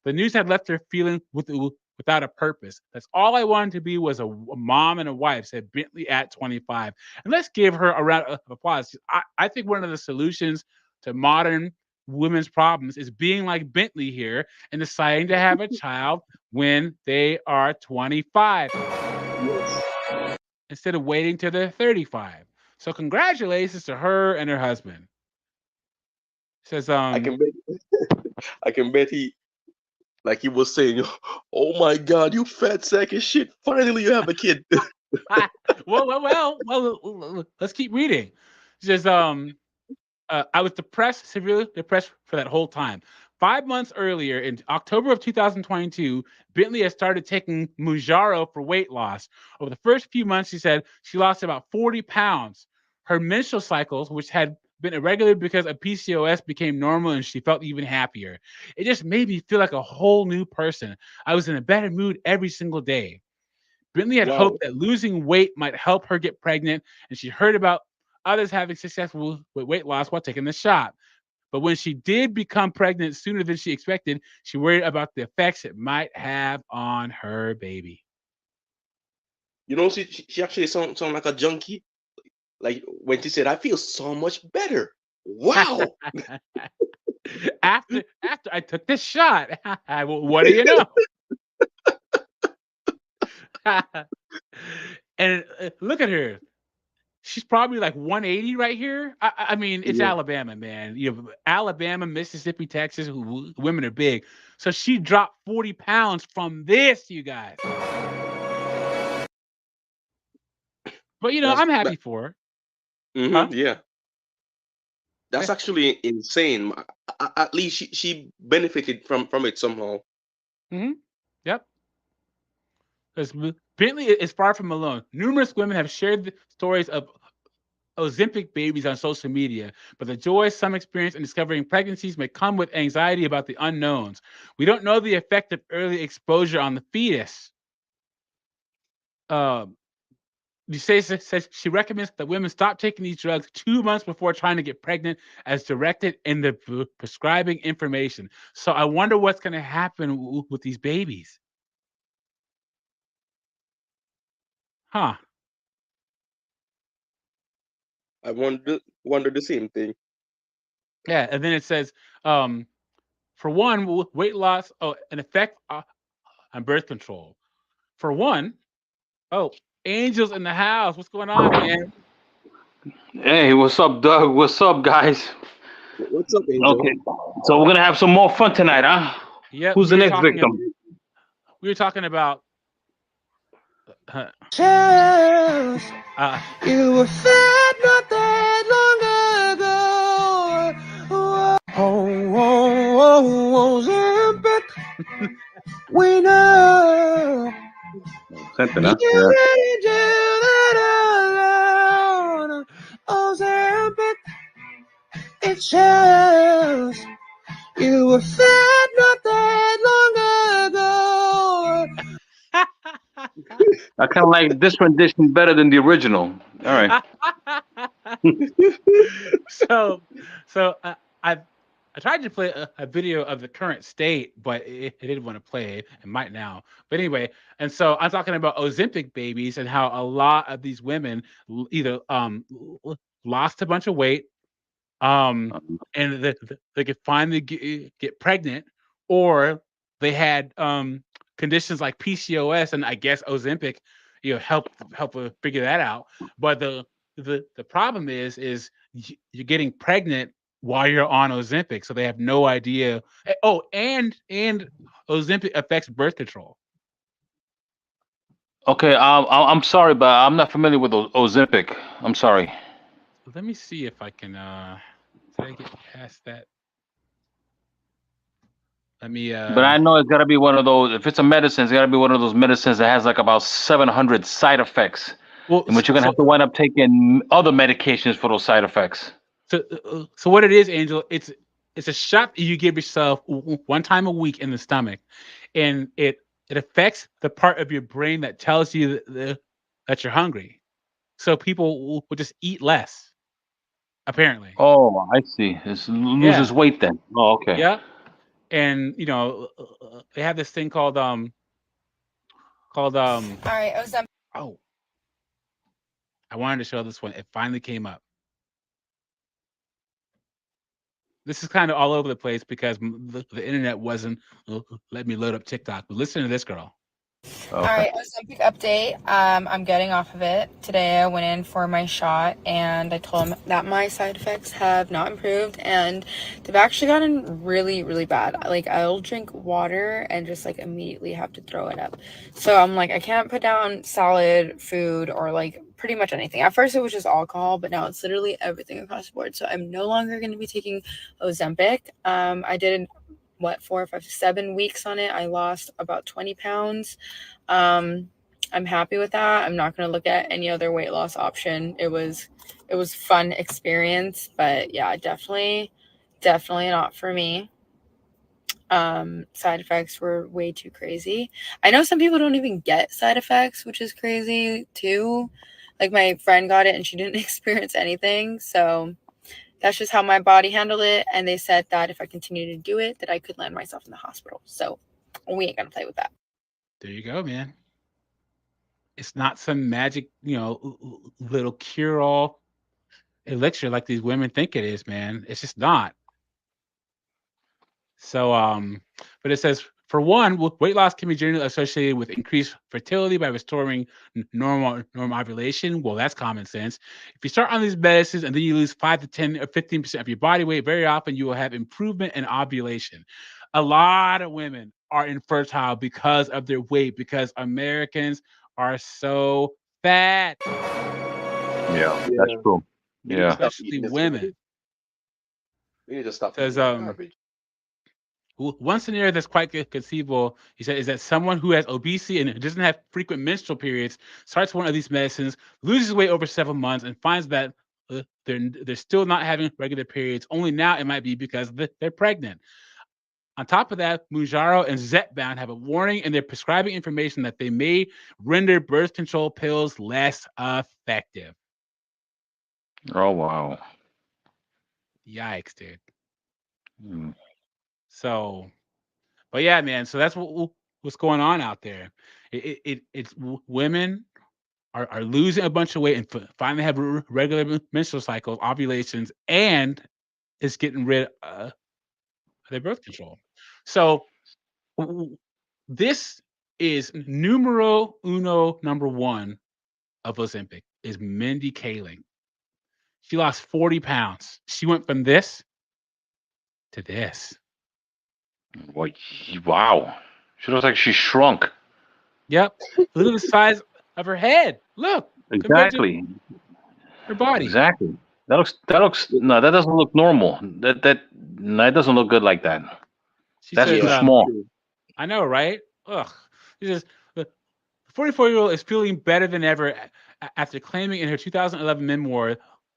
The news had left her feeling without a purpose. That's all I wanted to be, was a mom and a wife, said Bentley at 25. And let's give her a round of applause. I think one of the solutions to modern women's problems is being like Bentley here and deciding to have a child when they are 25 Yes. instead of waiting till they're 35. So congratulations to her and her husband. Says I can bet. I can bet he was saying, "Oh my God, you fat sack of shit! Finally, you have a kid." well, let's keep reading. It says I was depressed, severely depressed for that whole time. 5 months earlier, in October of 2022, Bentley had started taking Mounjaro for weight loss. Over the first few months, she said she lost about 40 pounds. Her menstrual cycles, which had been irregular because of PCOS, became normal, and she felt even happier. It just made me feel like a whole new person. I was in a better mood every single day. Bentley had Wow. hoped that losing weight might help her get pregnant, and she heard about others having success with weight loss while taking the shot. But when she did become pregnant sooner than she expected, she worried about the effects it might have on her baby. She actually sound like a junkie. Like when she said, "I feel so much better." Wow. after I took this shot, what do you know? And look at her. She's probably like 180 right here. I mean, it's Yeah. Alabama, man. You have Alabama, Mississippi, Texas. Women are big, so she dropped 40 pounds from this, you guys. But That's I'm that. happy for her. Huh? Yeah, that's Yeah. actually insane. At least she benefited from it somehow. Mm-hmm. Yep. Because Bentley is far from alone. Numerous women have shared the stories of Ozempic babies on social media, but the joy some experience in discovering pregnancies may come with anxiety about the unknowns. We don't know the effect of early exposure on the fetus. Um, says she recommends that women stop taking these drugs 2 months before trying to get pregnant, as directed in the prescribing information. So I wonder what's going to happen with these babies. Huh? I wonder the same thing. Yeah. And then it says, for one, weight loss, an effect on birth control. For one, oh, Angel's in the house. What's going on, man? Hey, what's up, Doug? What's up, guys? What's up, Angel? Okay, so we're gonna have some more fun tonight, huh? Yep, Who's the next victim? we were talking about uh, Charles, uh you were fed not that long ago. Oh, Ozempic, we know Something, you huh? Yeah. didn't do that alone. Ozempic, it shows you were fed not that long ago. I kind of like this rendition better than the original. All right. so I I tried to play a video of the current state, but it didn't want to play. It might now. But anyway, and so I'm talking about Ozempic babies and how a lot of these women either lost a bunch of weight, and they could finally get pregnant, or they had conditions like PCOS, and I guess Ozempic, help figure that out. But the problem is you're getting pregnant while you're on Ozempic, so they have no idea. Oh, and Ozempic affects birth control. Okay. I'm sorry, but I'm not familiar with Ozempic. I'm sorry. Let me see if I can. Did I get past that? Let me. But I know it's got to be one of those. If it's a medicine, it's got to be one of those medicines that has like about 700 side effects, Well, in which you're gonna have to wind up taking other medications for those side effects. so what it is, Angel? It's a shot that you give yourself one time a week in the stomach, and it affects the part of your brain that tells you that you're hungry. So people will just eat less. Apparently, Oh, I see. It yeah, loses weight then. Oh, okay. yeah. And they have this thing called All right, Ozempic. oh, I wanted to show this one. It finally came up. This is kind of all over the place because the internet wasn't letting me load up TikTok. But listen to this girl. All Okay. right, Ozempic update. I'm getting off of it. Today I went in for my shot and I told them that my side effects have not improved and they've actually gotten really, really bad. Like I'll drink water and just like immediately have to throw it up. So I'm like, I can't put down solid food or like pretty much anything. At first it was just alcohol, but now it's literally everything across the board. So I'm no longer going to be taking Ozempic. I did 4, 5, 7 weeks on it. I lost about 20 pounds. I'm happy with that. I'm not going to look at any other weight loss option. It was fun experience, but yeah, definitely not for me. Side effects were way too crazy. I know some people don't even get side effects, which is crazy too. Like my friend got it and she didn't experience anything. So that's just how my body handled it. And they said that if I continue to do it, that I could land myself in the hospital. So we ain't gonna play with that. There you go, man. It's not some magic, little cure-all elixir like these women think it is, man. It's just not. So, but it says, for one, weight loss can be generally associated with increased fertility by restoring normal ovulation. Well, that's common sense. If you start on these medicines and then you lose 5 to 10 or 15% of your body weight, very often you will have improvement in ovulation. A lot of women are infertile because of their weight, because Americans are so fat. Yeah, that's Yeah. true. We need to Yeah. stop especially eating this women. garbage. We need to stop Says eating this garbage. one scenario that's quite conceivable, he said, is that someone who has obesity and doesn't have frequent menstrual periods starts one of these medicines, loses weight over several months, and finds that they're still not having regular periods. Only now it might be because they're pregnant. On top of that, Mounjaro and Zepbound have a warning in their prescribing information that they may render birth control pills less effective. Oh wow. Yikes, dude. Mm. So, but yeah, man. So that's what's going on out there. It's women are losing a bunch of weight and finally have regular menstrual cycles, ovulations, and it's getting rid of their birth control. So this is numero uno, number one of Ozempic is Mindy Kaling. She lost 40 pounds. She went from this to this. What? Wow. She looks like she shrunk. Yep. Look at the size of her head. Look, compared to Exactly. her body. Exactly. That looks no, that doesn't look normal. No, it doesn't look good like that. She That's says, too Yeah. small. True. I know, right? Ugh. She says, the 44-year-old is feeling better than ever after claiming in her 2011 memoir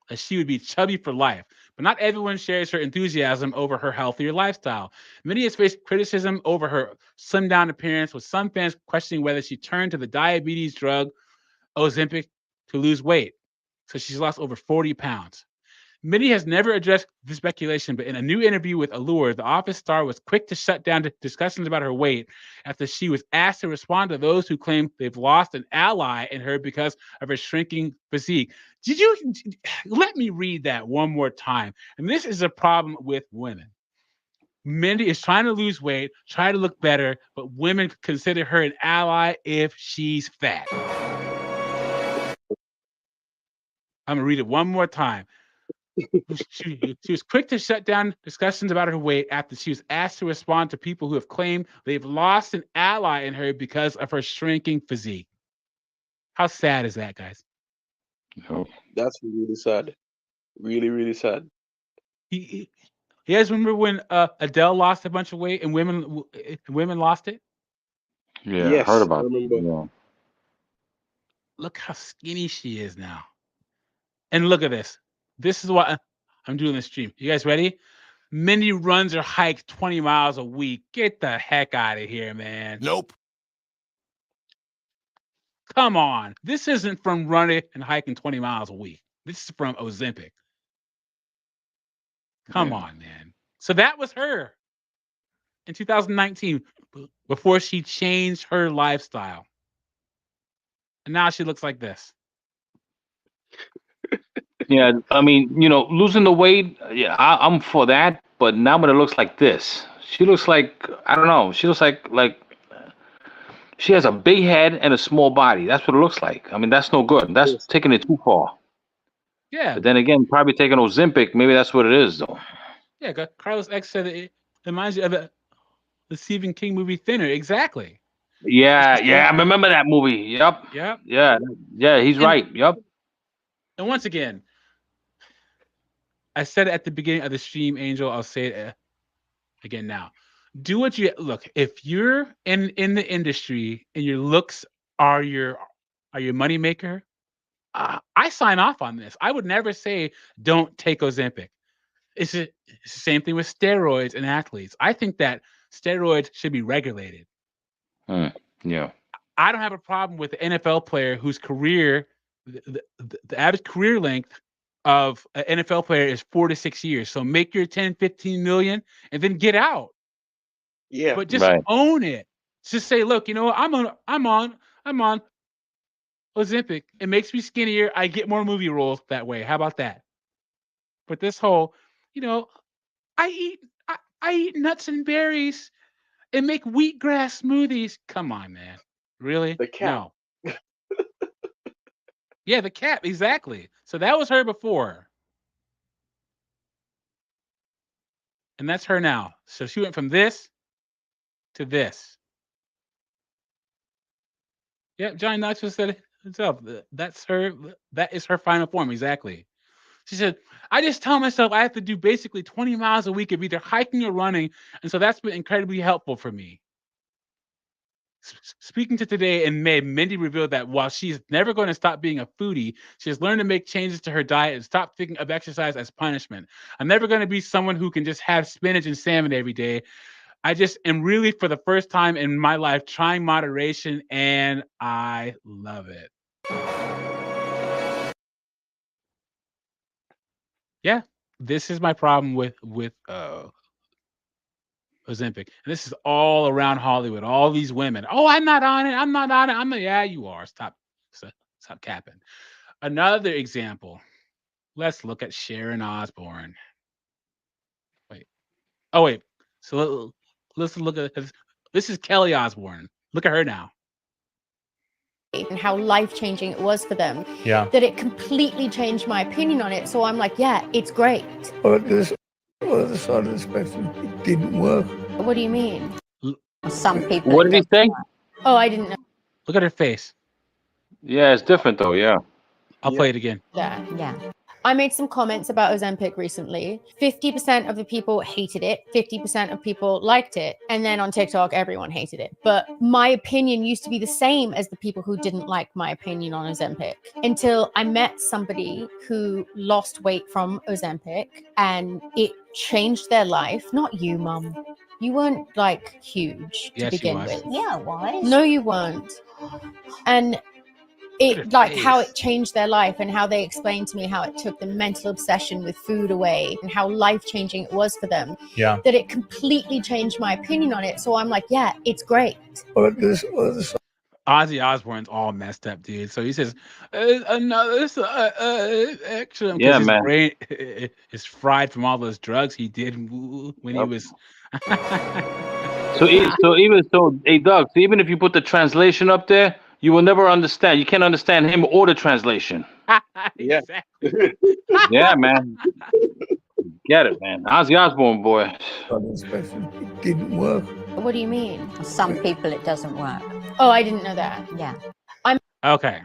that she would be chubby for life. But not everyone shares her enthusiasm over her healthier lifestyle. Many has faced criticism over her slimmed down appearance, with some fans questioning whether she turned to the diabetes drug Ozempic to lose weight. So she's lost over 40 pounds. Minnie has never addressed the speculation, but in a new interview with Allure, the Office star was quick to shut down discussions about her weight after she was asked to respond to those who claim they've lost an ally in her because of her shrinking physique. Let me read that one more time? And this is a problem with women. Mindy is trying to lose weight, try to look better, but women consider her an ally if she's fat. I'm going to read it one more time. She was quick to shut down discussions about her weight after she was asked to respond to people who have claimed they've lost an ally in her because of her shrinking physique. How sad is that, guys? Oh, That's really sad. Really, really sad. You guys remember when Adele lost a bunch of weight and women lost it? yeah, I heard Yes, I about remember. yeah. Look how skinny she is now. And look at this. This is what I'm doing this stream. You guys ready? Mindy runs or hikes 20 miles a week. Get the heck out of here, man. Nope. Come on. This isn't from running and hiking 20 miles a week. This is from Ozempic. Come Yeah. on, man. So that was her in 2019 before she changed her lifestyle. And now she looks like this. Yeah, I mean, losing the weight, yeah, I'm for that, but now when it looks like this, she looks like, I don't know, she looks like she has a big head and a small body. That's what it looks like. I mean, that's no good. That's Yes. taking it too far. Yeah. But then again, probably taking Ozempic, maybe that's what it is, though. Yeah. Carlos X said it reminds you of the Stephen King movie Thinner. Exactly. Yeah, It's the yeah, I same. remember that movie. Yep. Yep. Yeah, yeah, he's And, right. Yep. and once again, I said it at the beginning of the stream, Angel. I'll say it again now. Do what you look. If you're in the industry and your looks are your moneymaker, I sign off on this. I would never say don't take Ozempic. It's the same thing with steroids and athletes. I think that steroids should be regulated. Yeah. I don't have a problem with the NFL player whose career, the average career length of an NFL player is 4 to 6 years. So make your 10, 15 million and then get out. Yeah. But just Right. own it. Just say, look, you know what? I'm on Ozempic. It makes me skinnier. I get more movie roles that way. How about that? But this whole, you know, I eat I eat nuts and berries and make wheatgrass smoothies. Come on, man. Really? The cat. No. Yeah, the cat, exactly. So that was her before. And that's her now. So she went from this to this. Yep, Johnny Knoxville said herself. That's her. That is her final form. Exactly. She said, I just tell myself I have to do basically 20 miles a week of either hiking or running. And so that's been incredibly helpful for me. Speaking to Today in May, Mindy revealed that while she's never going to stop being a foodie, she has learned to make changes to her diet and stop thinking of exercise as punishment. I'm never going to be someone who can just have spinach and salmon every day. I just am really, for the first time in my life, trying moderation, and I love it. Yeah, this is my problem with Ozempic. And this is all around Hollywood. All these women. Oh, I'm not on it. I'm not on it. I'm not. Yeah, you are. Stop capping. Another example. Let's look at Sharon Osbourne. Wait. Oh wait. So let's look at this is Kelly Osbourne. Look at her now. And how life-changing it was for them. Yeah. That it completely changed my opinion on it. So I'm like, yeah, it's great. But this other side of the spectrum, it didn't work. What do you mean? Some people. What did he say? Oh, I didn't know Look at her face. Yeah, it's different though. Yeah. I'll play it again. that. Yeah. I made some comments about Ozempic recently. 50% of the people hated it, 50% of people liked it, and then on TikTok, everyone hated it. But my opinion used to be the same as the people who didn't like my opinion on Ozempic until I met somebody who lost weight from Ozempic and it changed their life. Not you, Mum. You weren't like huge to Yes, she begin was. with. Yeah, why? No, you weren't. And Look at it her like how face. it changed their life and how they explained to me how it took the mental obsession with food away and how life-changing it was for them. Yeah. That it completely changed my opinion on it. So I'm like, yeah, it's great. But this other side. Ozzy Osbourne's all messed up, dude. So he says, another action, because Yeah, his man. brain is fried from all those drugs he did when he Yep. was. Hey Doug, so even if you put the translation up there, you will never understand. You can't understand him or the translation. Yeah. Exactly. Yeah, man. Get it, man. Ozzy Osbourne, boy. Side of the spectrum, it didn't work. What do you mean? Some people it doesn't work. Oh, I didn't know that. Yeah. Okay.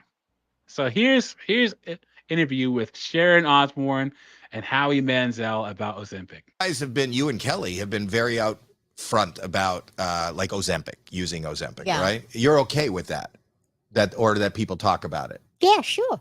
So here's an interview with Sharon Osbourne and Howie Manziel about Ozempic. You and Kelly have been very out front about like Ozempic, using Ozempic, Yeah. right? You're okay with that, or that people talk about it. Yeah, sure.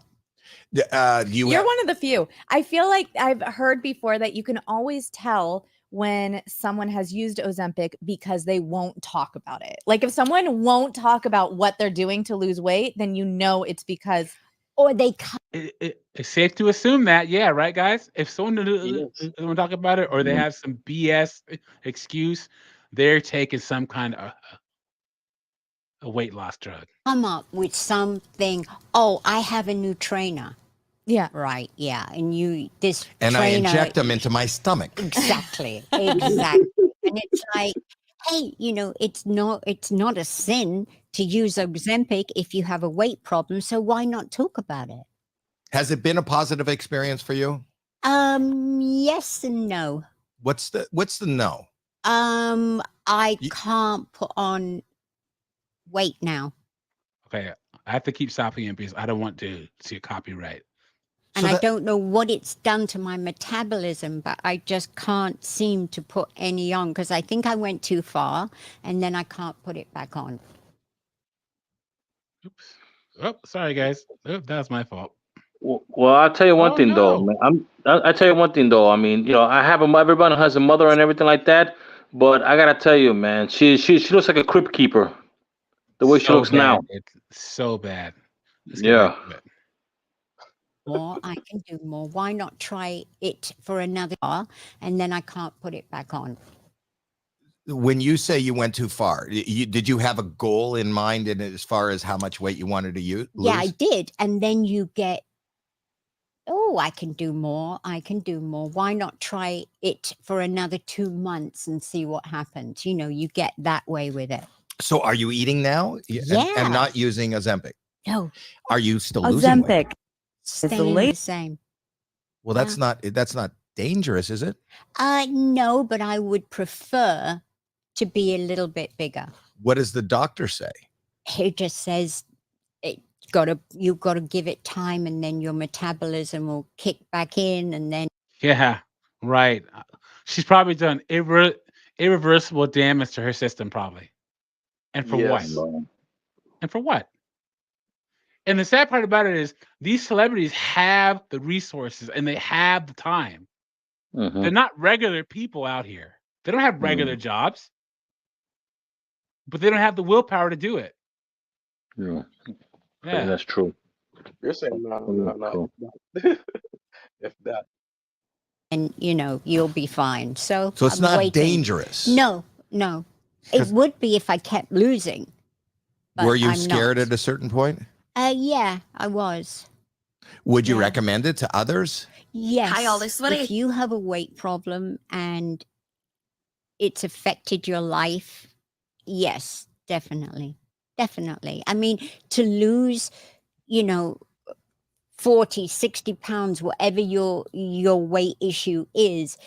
You're one of the few. I feel like I've heard before that you can always tell when someone has used Ozempic because they won't talk about it. Like if someone won't talk about what they're doing to lose weight, then you know it's because Or they It's safe to assume that, yeah, right, guys? If someone Yes. doesn't talk about it or they have some BS excuse, they're taking some kind of a weight loss drug. come up with something. Oh, I have a new trainer. yeah. Right. Yeah. And this And I trainer. inject them into my stomach. Exactly. Exactly. And it's like, hey, it's not a sin to use Ozempic if you have a weight problem. So why not talk about it? Has it been a positive experience for you? Yes and no. What's the no? I You- can't put on weight now. Okay, I have to keep stopping it because I don't want to see a copyright. And So I don't know what it's done to my metabolism, but I just can't seem to put any on because I think I went too far and then I can't put it back on. Oops. Oh, sorry, guys. Oh, that was my fault. Well, I'll tell you one Oh, thing though, no. man. I tell you one thing though. I mean, I have everyone has a mother and everything like that, but I gotta tell you, man, she looks like a crypt keeper, the way she So looks now. bad. It's so bad. Let's get Yeah. back to it. More, I can do more. Why not try it for another hour and then I can't put it back on? When you say you went too far, did you have a goal in mind in as far as how much weight you wanted to lose? Yeah, I did. And then you get, oh, I can do more. I can do more. Why not try it for another 2 months and see what happens? You get that way with it. So are you eating now? Yeah. And not using Ozempic? No, Are you still losing weight? Ozempic. staying the same. Well, that's not dangerous, is it? No, but I would prefer to be a little bit bigger. What does the doctor say? He just says you've got to give it time, and then your metabolism will kick back in, and then Yeah, right. She's probably done irreversible damage to her system, probably. And for what? Yes. And for what? And the sad part about it is these celebrities have the resources and they have the time. Mm-hmm. They're not regular people out here. They don't have regular jobs, but they don't have the willpower to do it. Yeah. Yeah. That's true. You're saying no, Cool. if that. and you'll be fine. So So it's I'm not waiting. dangerous. No, it 'Cause- would be if I kept losing. But Were you I'm scared not. at a certain point? Yeah, I was. Would you Yeah. recommend it to others? Yes. Hi, all, this is what if you have a weight problem and it's affected your life, yes, definitely. Definitely. I mean, to lose, 40, 60 pounds, whatever your weight issue is,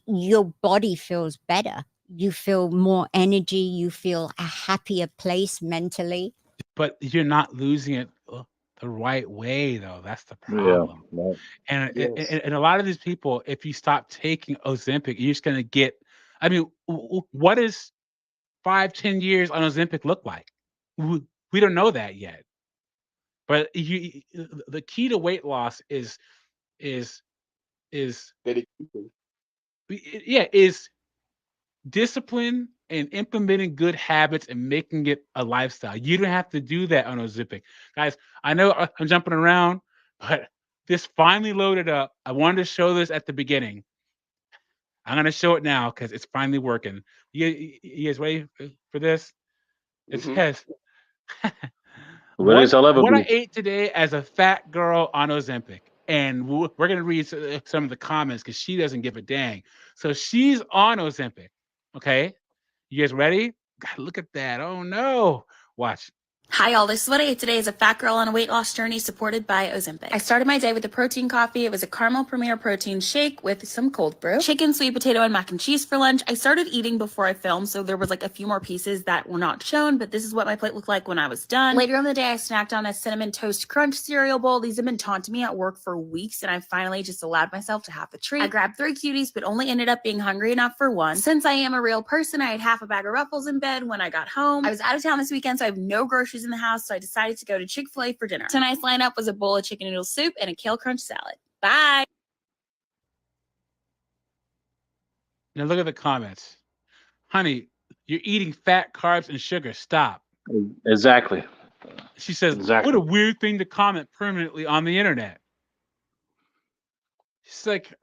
your body feels better. You feel more energy. You feel a happier place mentally. But you're not losing it the right way, though. That's the problem. Yeah. And, Yes. and a lot of these people, if you stop taking Ozempic, you're just going to get, I mean, what does 5-10 years on Ozempic look like? We don't know that yet. But the key to weight loss is Dedication. is discipline and implementing good habits and making it a lifestyle. You don't have to do that on Ozempic. Guys, I know I'm jumping around, but this finally loaded up. I wanted to show this at the beginning. I'm going to show it now because it's finally working. You guys ready for this? It says, Ready as I'll ever what be. I ate today as a fat girl on Ozempic. And we're going to read some of the comments because she doesn't give a dang. So she's on Ozempic. Okay. You guys ready? God, look at that. Oh, no. Watch. Hi, all. This is what I ate today as a fat girl on a weight loss journey supported by Ozempic. I started my day with a protein coffee. It was a caramel premier protein shake with some cold brew, chicken, sweet potato, and mac and cheese for lunch. I started eating before I filmed, so there was like a few more pieces that were not shown, but this is what my plate looked like when I was done. Later on the day, I snacked on a cinnamon toast crunch cereal bowl. These have been taunting me at work for weeks, and I finally just allowed myself to have the treat. I grabbed 3 cuties, but only ended up being hungry enough for one. Since I am a real person, I had half a bag of Ruffles in bed when I got home. I was out of town this weekend, so I have no groceries in the house, so I decided to go to Chick-fil-A for dinner. Tonight's lineup was a bowl of chicken noodle soup and a kale crunch salad. Bye. Now look at the comments. Honey, you're eating fat, carbs, and sugar. Stop. Exactly. She says, Exactly. what a weird thing to comment permanently on the internet. She's like,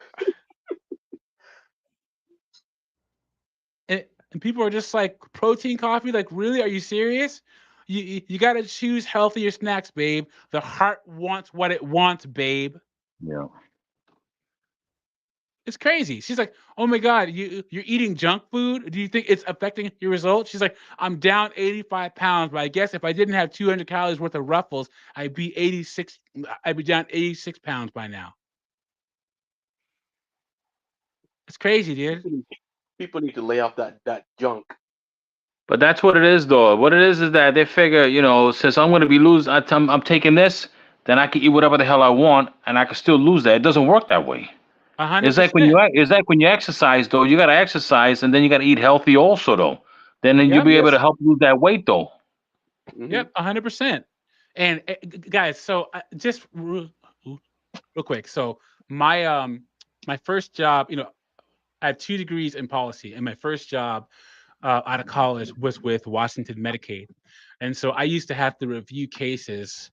and people are just like, protein coffee? Like, really? Are you serious? You got to choose healthier snacks, babe. The heart wants what it wants, babe. Yeah. It's crazy. She's like, oh my God, you're eating junk food? Do you think it's affecting your results? She's like, I'm down 85 pounds, but I guess if I didn't have 200 calories worth of Ruffles, I'd be down 86 pounds by now. It's crazy, dude. People need to lay off that junk. But that's what it is, though. What it is that they figure, since I'm going to be I'm taking this, then I can eat whatever the hell I want, and I can still lose that. It doesn't work that way. 100%. It's like when you exercise, though. You got to exercise, and then you got to eat healthy also, though. Then you'll be able to help lose that weight, though. Yep, 100%. And guys, so just real quick. So my first job, I have 2 degrees in policy, and my first job out of college was with Washington Medicaid. And so I used to have to review cases.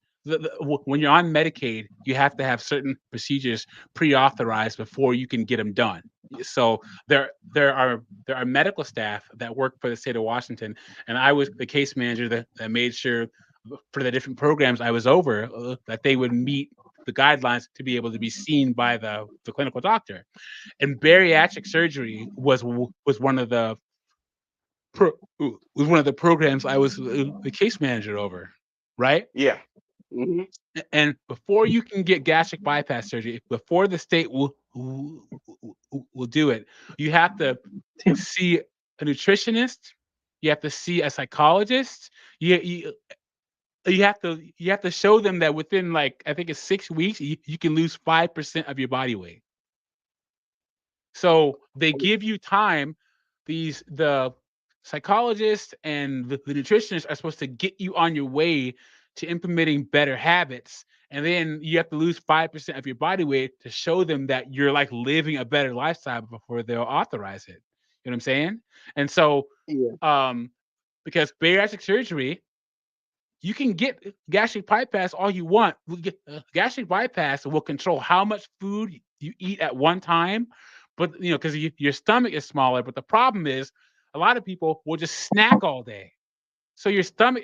When you're on Medicaid, you have to have certain procedures pre-authorized before you can get them done. So there are medical staff that work for the state of Washington, and I was the case manager that made sure for the different programs I was over that they would meet the guidelines to be able to be seen by the clinical doctor. And bariatric surgery was one of the programs I was the case manager over, right? Yeah. And before you can get gastric bypass surgery, before the state will do it, you have to see a nutritionist, you have to see a psychologist. you have to show them that within like I think it's 6 weeks you can lose 5% of your body weight. So they give you time. The psychologists and the nutritionists are supposed to get you on your way to implementing better habits, and then you have to lose 5% of your body weight to show them that you're like living a better lifestyle before they'll authorize it. You know what I'm saying? And so, Yeah. because bariatric surgery, you can get gastric bypass all you want. Gastric bypass will control how much food you eat at one time, but because your stomach is smaller. But the problem is, a lot of people will just snack all day, so your stomach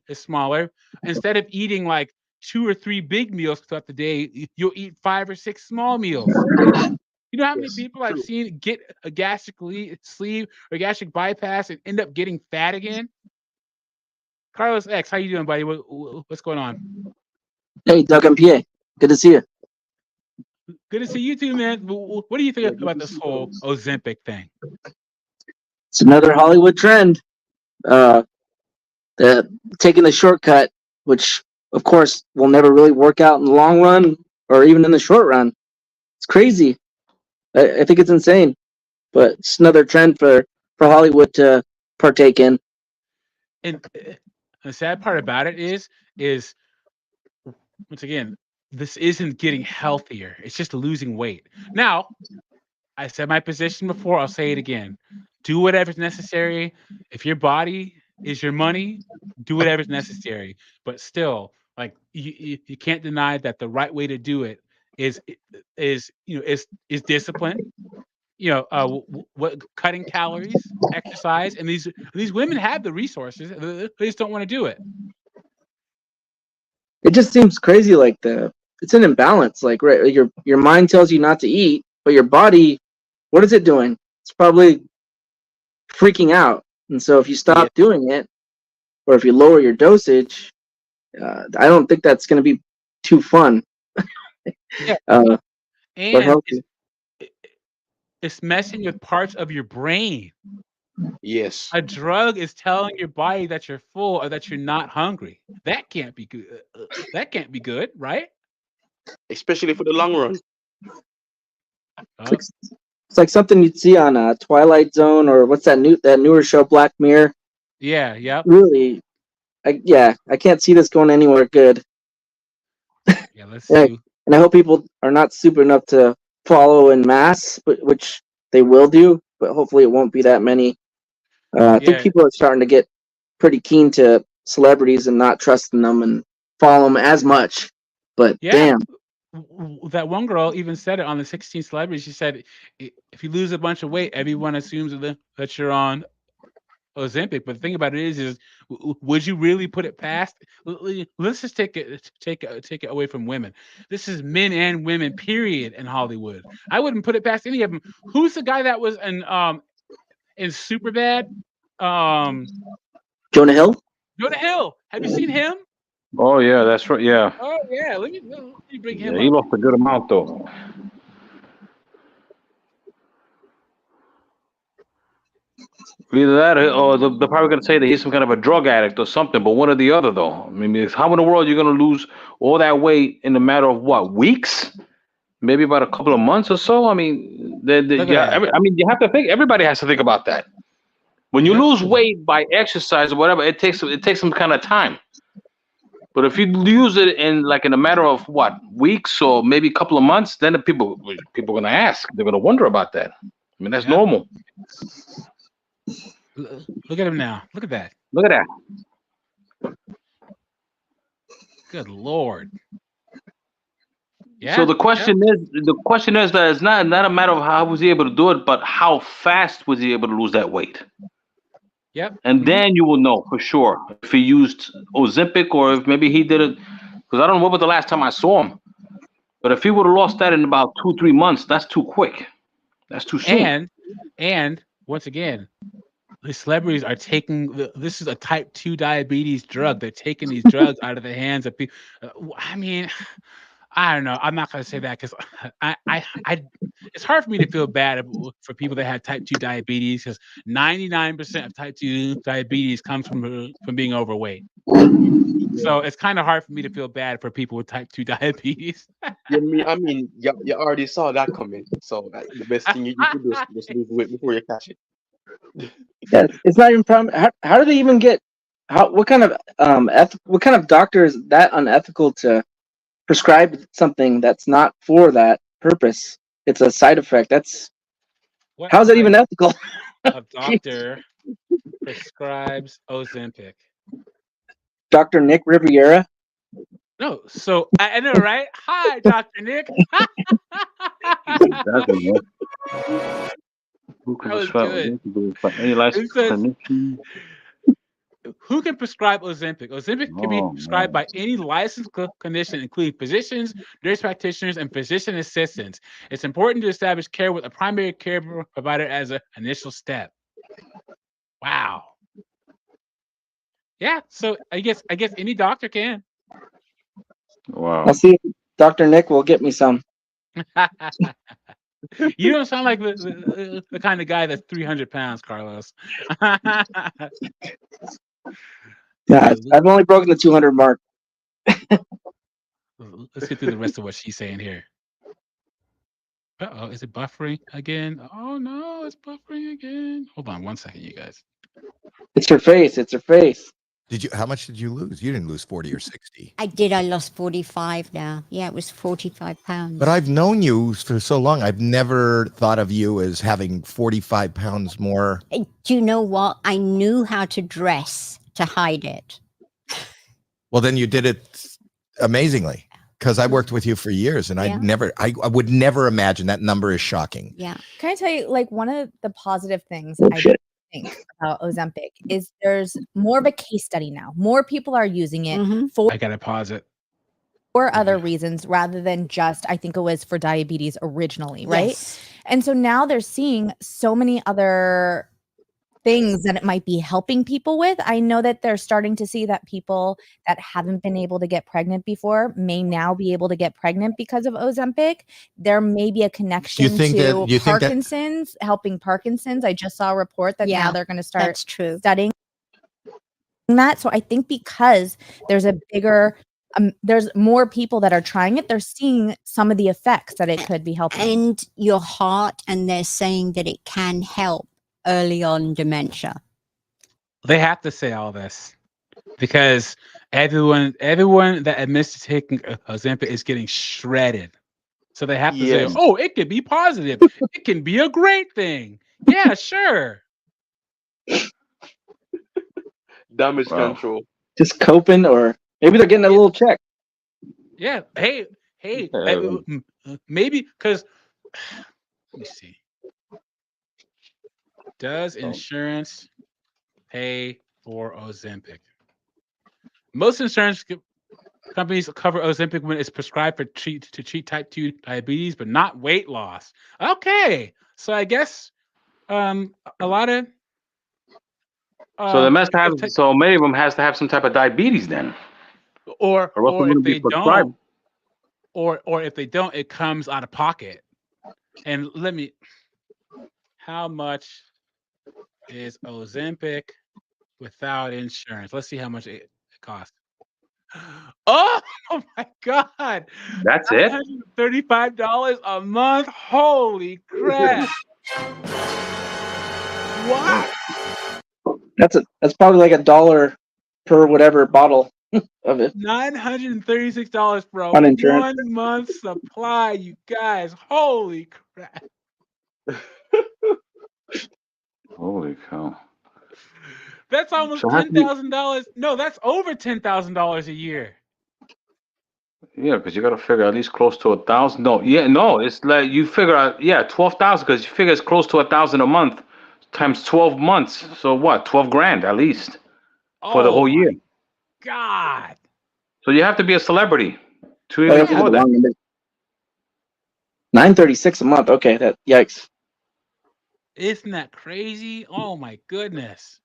is smaller. Instead of eating like 2 or 3 big meals throughout the day, you'll eat 5 or 6 small meals. You know how many Yes. people I've True. seen get a gastric sleeve or gastric bypass and end up getting fat again? Carlos X, how you doing, buddy? What's going on? Hey, Doug and Pierre. Good to see you. Good to see you too, man. What do you Yeah, think good about to this see you, whole Carlos. Ozempic thing? It's another Hollywood trend. The taking the shortcut, which of course will never really work out in the long run or even in the short run. It's crazy. I think it's insane, but it's another trend for Hollywood to partake in. And the sad part about it is once again, this isn't getting healthier. It's just losing weight. Now, I said my position before. I'll say it again. Do whatever's necessary. If your body is your money, do whatever's necessary. But still, like you can't deny that the right way to do it is is discipline. What cutting calories, exercise, and these women have the resources. They just don't want to do it. It just seems crazy. Like it's an imbalance. Like right, your mind tells you not to eat, but your body, what is it doing? It's probably freaking out. And so if you Yeah. stop doing it, or if you lower your dosage, I don't think that's going to be too fun. Yeah, Or and healthy. it's messing with parts of your brain. Yes. A drug is telling your body that you're full or that you're not hungry. That can't be good. That can't be good, right? Especially for the long run. It's like something you'd see on Twilight Zone, or what's that newer show, Black Mirror. Yeah, yep. Really, I can't see this going anywhere good. Yeah, let's Yeah, see. and I hope people are not stupid enough to follow in mass, which they will do, but hopefully it won't be that many. I think Yeah, people are starting to get pretty keen to celebrities and not trusting them and follow them as much. But yeah. damn, That one girl even said it on the 16 Celebrities. She said, if you lose a bunch of weight, everyone assumes that you're on Ozempic. But the thing about it is would you really put it past? Let's just take it away from women. This is men and women, period, in Hollywood. I wouldn't put it past any of them. Who's the guy that was in Superbad? Jonah Hill. Jonah Hill. Have you seen him? Oh yeah, that's right. Yeah, Oh yeah. Let me bring him yeah. He up. lost a good amount though. Either that, or they're probably gonna say that he's some kind of a drug addict or something. But one or the other, though. I mean, how in the world are you gonna lose all that weight in a matter of what, weeks? Maybe about a couple of months or so. I mean, Look at that. you have to think. Everybody has to think about that. When you Yep. lose weight by exercise or whatever, it takes some kind of time. But if you lose it in a matter of what, weeks or maybe a couple of months, then the people are gonna ask. They're gonna wonder about that. I mean, that's Yeah. normal. Look at him now. Look at that. Look at that. Good Lord. Yeah. So the question is that it's not a matter of how was he able to do it, but how fast was he able to lose that weight? Yep. And then you will know for sure if he used Ozempic or if maybe he did it. Because I don't know what was the last time I saw him. But if he would have lost that in about 2-3 months, that's too quick. That's too soon. And once again, the celebrities are taking this is a type 2 diabetes drug. They're taking these drugs out of the hands of people. I mean, I don't know. I'm not gonna say that because it's hard for me to feel bad for people that have type 2 diabetes because 99% of type 2 diabetes comes from being overweight. So it's kind of hard for me to feel bad for people with type 2 diabetes. I mean, you already saw that coming. So the best thing you could do is just lose weight before you catch it. Yeah, it's not even how do they even get what kind of what kind of doctor is that unethical to prescribe something that's not for that purpose? It's a side effect. What How's that type even ethical? of doctor prescribes Ozempic? Dr. Nick Riviera. No, so I know, right? Hi, Dr. Nick. Who can That was prescribe good. Ozempic by any It licensed says, clinician? who can prescribe Ozempic? Ozempic can be Oh prescribed man. by any licensed clinician, including physicians, nurse practitioners, and physician assistants. It's important to establish care with a primary care provider as an initial step. Wow. Yeah, so I guess any doctor can. Wow. I'll see if Dr. Nick will get me some. You don't sound like the kind of guy that's 300 pounds, Carlos. Yeah, I've only broken the 200 mark. Let's get through the rest of what she's saying here. Uh-oh, is it buffering again? Oh no, it's buffering again. Hold on 1 second, you guys. It's her face. It's her face. How much did you lose? You didn't lose 40 or 60. I did. I lost 45 now. Yeah, it was 45 pounds. But I've known you for so long. I've never thought of you as having 45 pounds more. Do you know what? I knew how to dress to hide it. Well, then you did it amazingly, because I worked with you for years and Yeah. I would never imagine that number is shocking. Yeah. Can I tell you, like, one of the positive things Oh, I shit. think about Ozempic is there's more of a case study now. More people are using it Mhm. for I gotta pause it. other reasons rather than just, I think it was for diabetes originally, right? Yes. And so now they're seeing so many other things that it might be helping people with. I know that they're starting to see that people that haven't been able to get pregnant before may now be able to get pregnant because of Ozempic. There may be a connection think to that- you think that- Parkinson's, helping Parkinson's. I just saw a report that Yeah, now they're going to start That's true. studying that. So I think because there's a bigger there's more people that are trying it, they're seeing some of the effects that it could be helping. And your heart, and they're saying that it can help early on dementia. They have to say all this because everyone that admits to taking Ozempic is getting shredded. So they have to Yes. say, "Oh, it could be positive. It can be a great thing." Yeah, sure. Damage Wow. control. Just coping, or maybe they're getting a little check. Yeah. Hey, Yeah. maybe because let me see. Does insurance pay for Ozempic? Most insurance companies cover Ozempic when it's prescribed to treat type 2 diabetes, but not weight loss. Okay, so I guess a lot of So they must have. people So many of them has to have some type of diabetes then, or or else it if wouldn't be they prescribed. don't, or if they don't, it comes out of pocket. And how much is Ozempic without insurance? Let's see how much it costs. Oh my God! That's it. $935 a month. Holy crap! What? That's probably like $1 per whatever bottle of it. $936 for a On insurance. 1 month supply, you guys. Holy crap! Holy cow. That's almost So it has to be- $10,000. No, that's over $10,000 a year. Yeah, because you got to figure at least close to 1,000. No, it's like you figure out 12,000 because you figure it's close to 1,000 a month times 12 months. So what? 12 grand at least for the whole year. God. So you have to be a celebrity to Oh, even that's afford that. long number. $936 a month. Okay, that yikes. Isn't that crazy? Oh my goodness.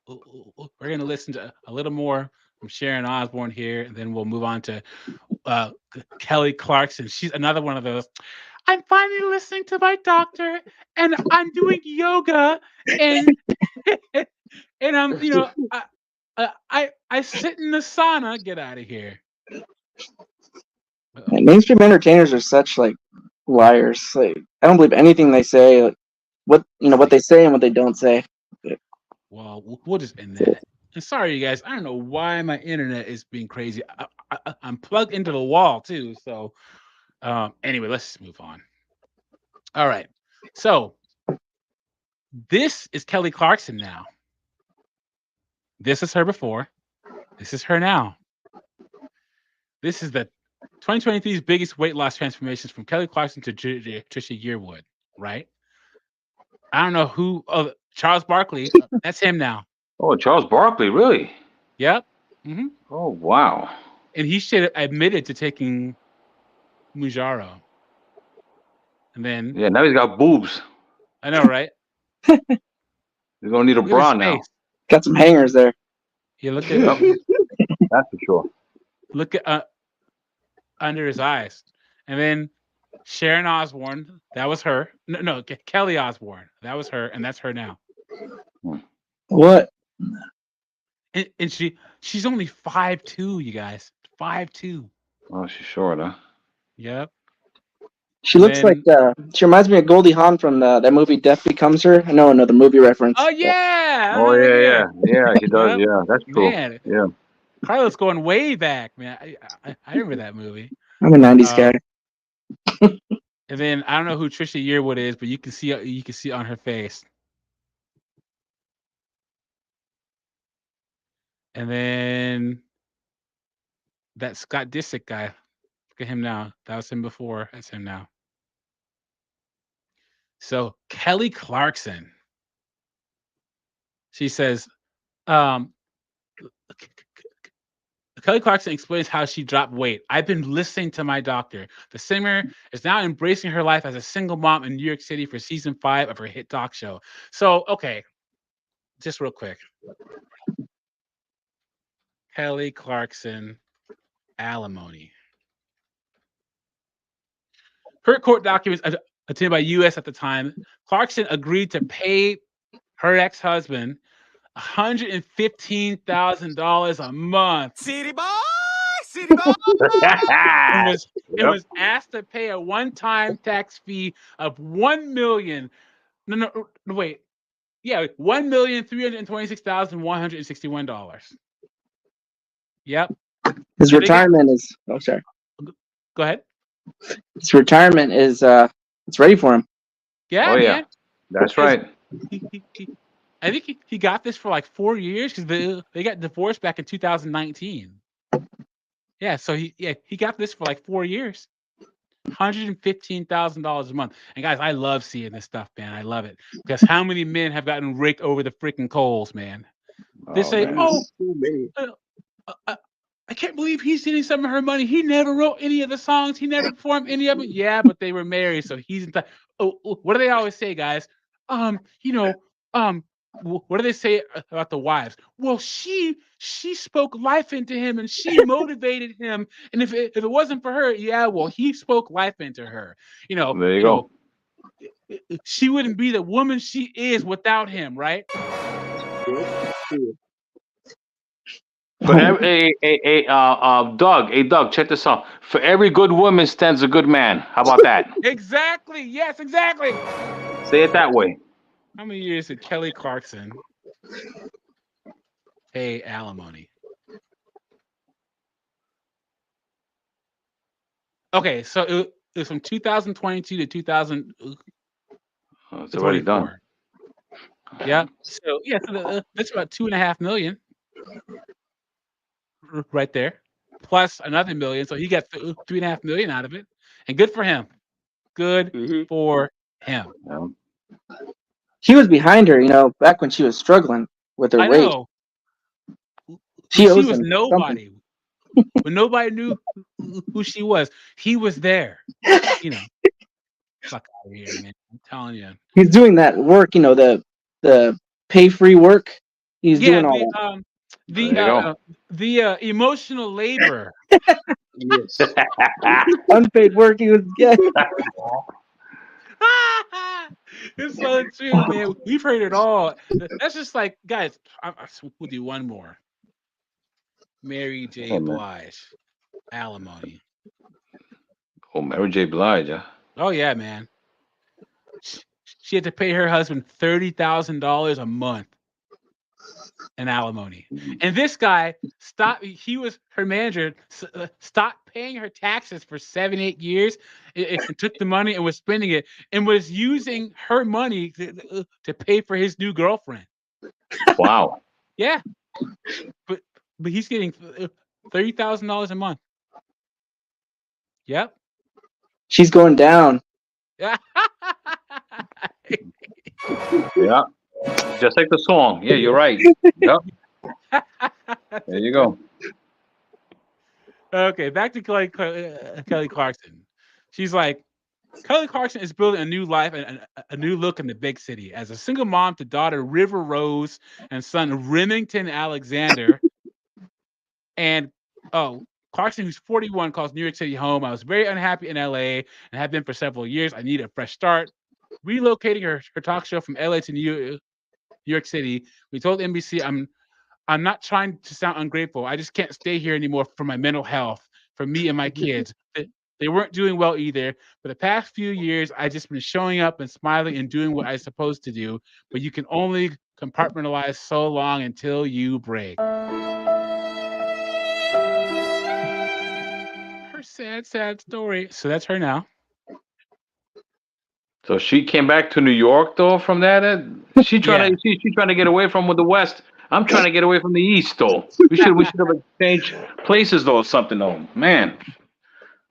We're going to listen to a little more from Sharon Osbourne here, and then we'll move on to Kelly Clarkson. She's another one of those. I'm finally listening to my doctor, and I'm doing yoga, and and I'm, I sit in the sauna. Get out of here. Uh-oh. Mainstream entertainers are such like liars. Like I don't believe anything they say. Like, what they say and what they don't say. Well, we'll just end that. And sorry, you guys. I don't know why my internet is being crazy. I'm plugged into the wall too. So, anyway, let's just move on. All right. So, this is Kelly Clarkson now. This is her before. This is her now. This is the 2023's biggest weight loss transformations from Kelly Clarkson to Trisha Yearwood, right? I don't know who. Oh, Charles Barkley. That's him now. Oh, Charles Barkley, really? Yep. Mm-hmm. Oh, wow. And he should have admitted to taking Mounjaro. And then... Yeah, now he's got boobs. I know, right? He's going to need a bra now. Got some hangers there. Yeah, look at him. That's for sure. Look at under his eyes. And then Sharon Osbourne, that was her. No, Kelly Osbourne, that was her, and that's her now. What? And she's only 5'2", you guys. 5'2". Oh, she's short, huh? Yep. She looks like she reminds me of Goldie Hawn from that movie Death Becomes Her. I know another movie reference. Oh yeah. Oh yeah, he does. Yep. Yeah, that's true. Man. Yeah. Carlos going way back, man. I remember that movie. I'm a 90s guy. And then I don't know who Trisha Yearwood is, but you can see on her face. And then that Scott Disick guy. Look at him now. That was him before. That's him now. So Kelly Clarkson. She says, Kelly Clarkson explains how she dropped weight. I've been listening to my doctor. The singer is now embracing her life as a single mom in New York City for season 5 of her hit talk show. So, okay, just real quick. Kelly Clarkson, alimony. Per court documents obtained by U.S. at the time, Clarkson agreed to pay her ex-husband $115,000 a month. City boy, city boy. It was asked to pay a one-time tax fee of $1,326,161. Yep. His retirement is. Oh, sorry. Go ahead. His retirement is. It's ready for him. Yeah. Oh yeah. Man. That's right. I think he got this for like 4 years because they got divorced back in 2019. Yeah, so he got this for like 4 years. $115,000 a month. And guys, I love seeing this stuff, man. I love it. Because how many men have gotten raked over the freaking coals, man? They say, I can't believe he's getting some of her money. He never wrote any of the songs. He never performed any of them. Yeah, but they were married, so he's in what do they always say, guys? What do they say about the wives? Well, she spoke life into him and she motivated him. And if it wasn't for her, yeah, well, he spoke life into her. There you go. She wouldn't be the woman she is without him, right? For every Doug, check this out. For every good woman stands a good man. How about that? Exactly. Yes, exactly. Say it that way. How many years did Kelly Clarkson pay alimony? Okay, so it was from 2022 to 2000. It's already done. Yeah. So that's about $2.5 million right there, plus another $1 million. So he got $3.5 million out of it, and good for him. Good for him. Yeah. He was behind her, back when she was struggling with her weight. I know. She was nobody. When nobody knew who she was, he was there. Fuck out of here, man. I'm telling you. He's doing that work, the pay-free work. He's doing all that. The emotional labor. Yes. Unpaid work he was getting. It's so true, man. We've heard it all. That's just like, guys, we'll do one more. Mary J. Oh, man. Blige, alimony. Oh, Mary J. Blige. Huh? Oh yeah, man. She had to pay her husband $30,000 a month in alimony, and this guy stopped. He was her manager. Stopped paying her taxes for 7-8 years, and took the money and was spending it, and was using her money to pay for his new girlfriend. Wow. Yeah, but he's getting $30,000 a month. Yep. She's going down. Yeah. Yeah. Just like the song. Yeah, you're right. Yep. There you go. Okay, back to Kelly Clarkson. She's like, Kelly Clarkson is building a new life and a new look in the big city. As a single mom to daughter River Rose and son Remington Alexander. And Clarkson, who's 41, calls New York City home. I was very unhappy in LA and have been for several years. I need a fresh start. Relocating her talk show from LA to New York City. We told NBC, I'm not trying to sound ungrateful. I just can't stay here anymore for my mental health, for me and my kids. They weren't doing well either. For the past few years, I just been showing up and smiling and doing what I'm supposed to do. But you can only compartmentalize so long until you break. Her sad, sad story. So that's her now. So she came back to New York though from that. She's trying to get away from the West. I'm trying to get away from the East though. We should have exchanged places though or something though. Man.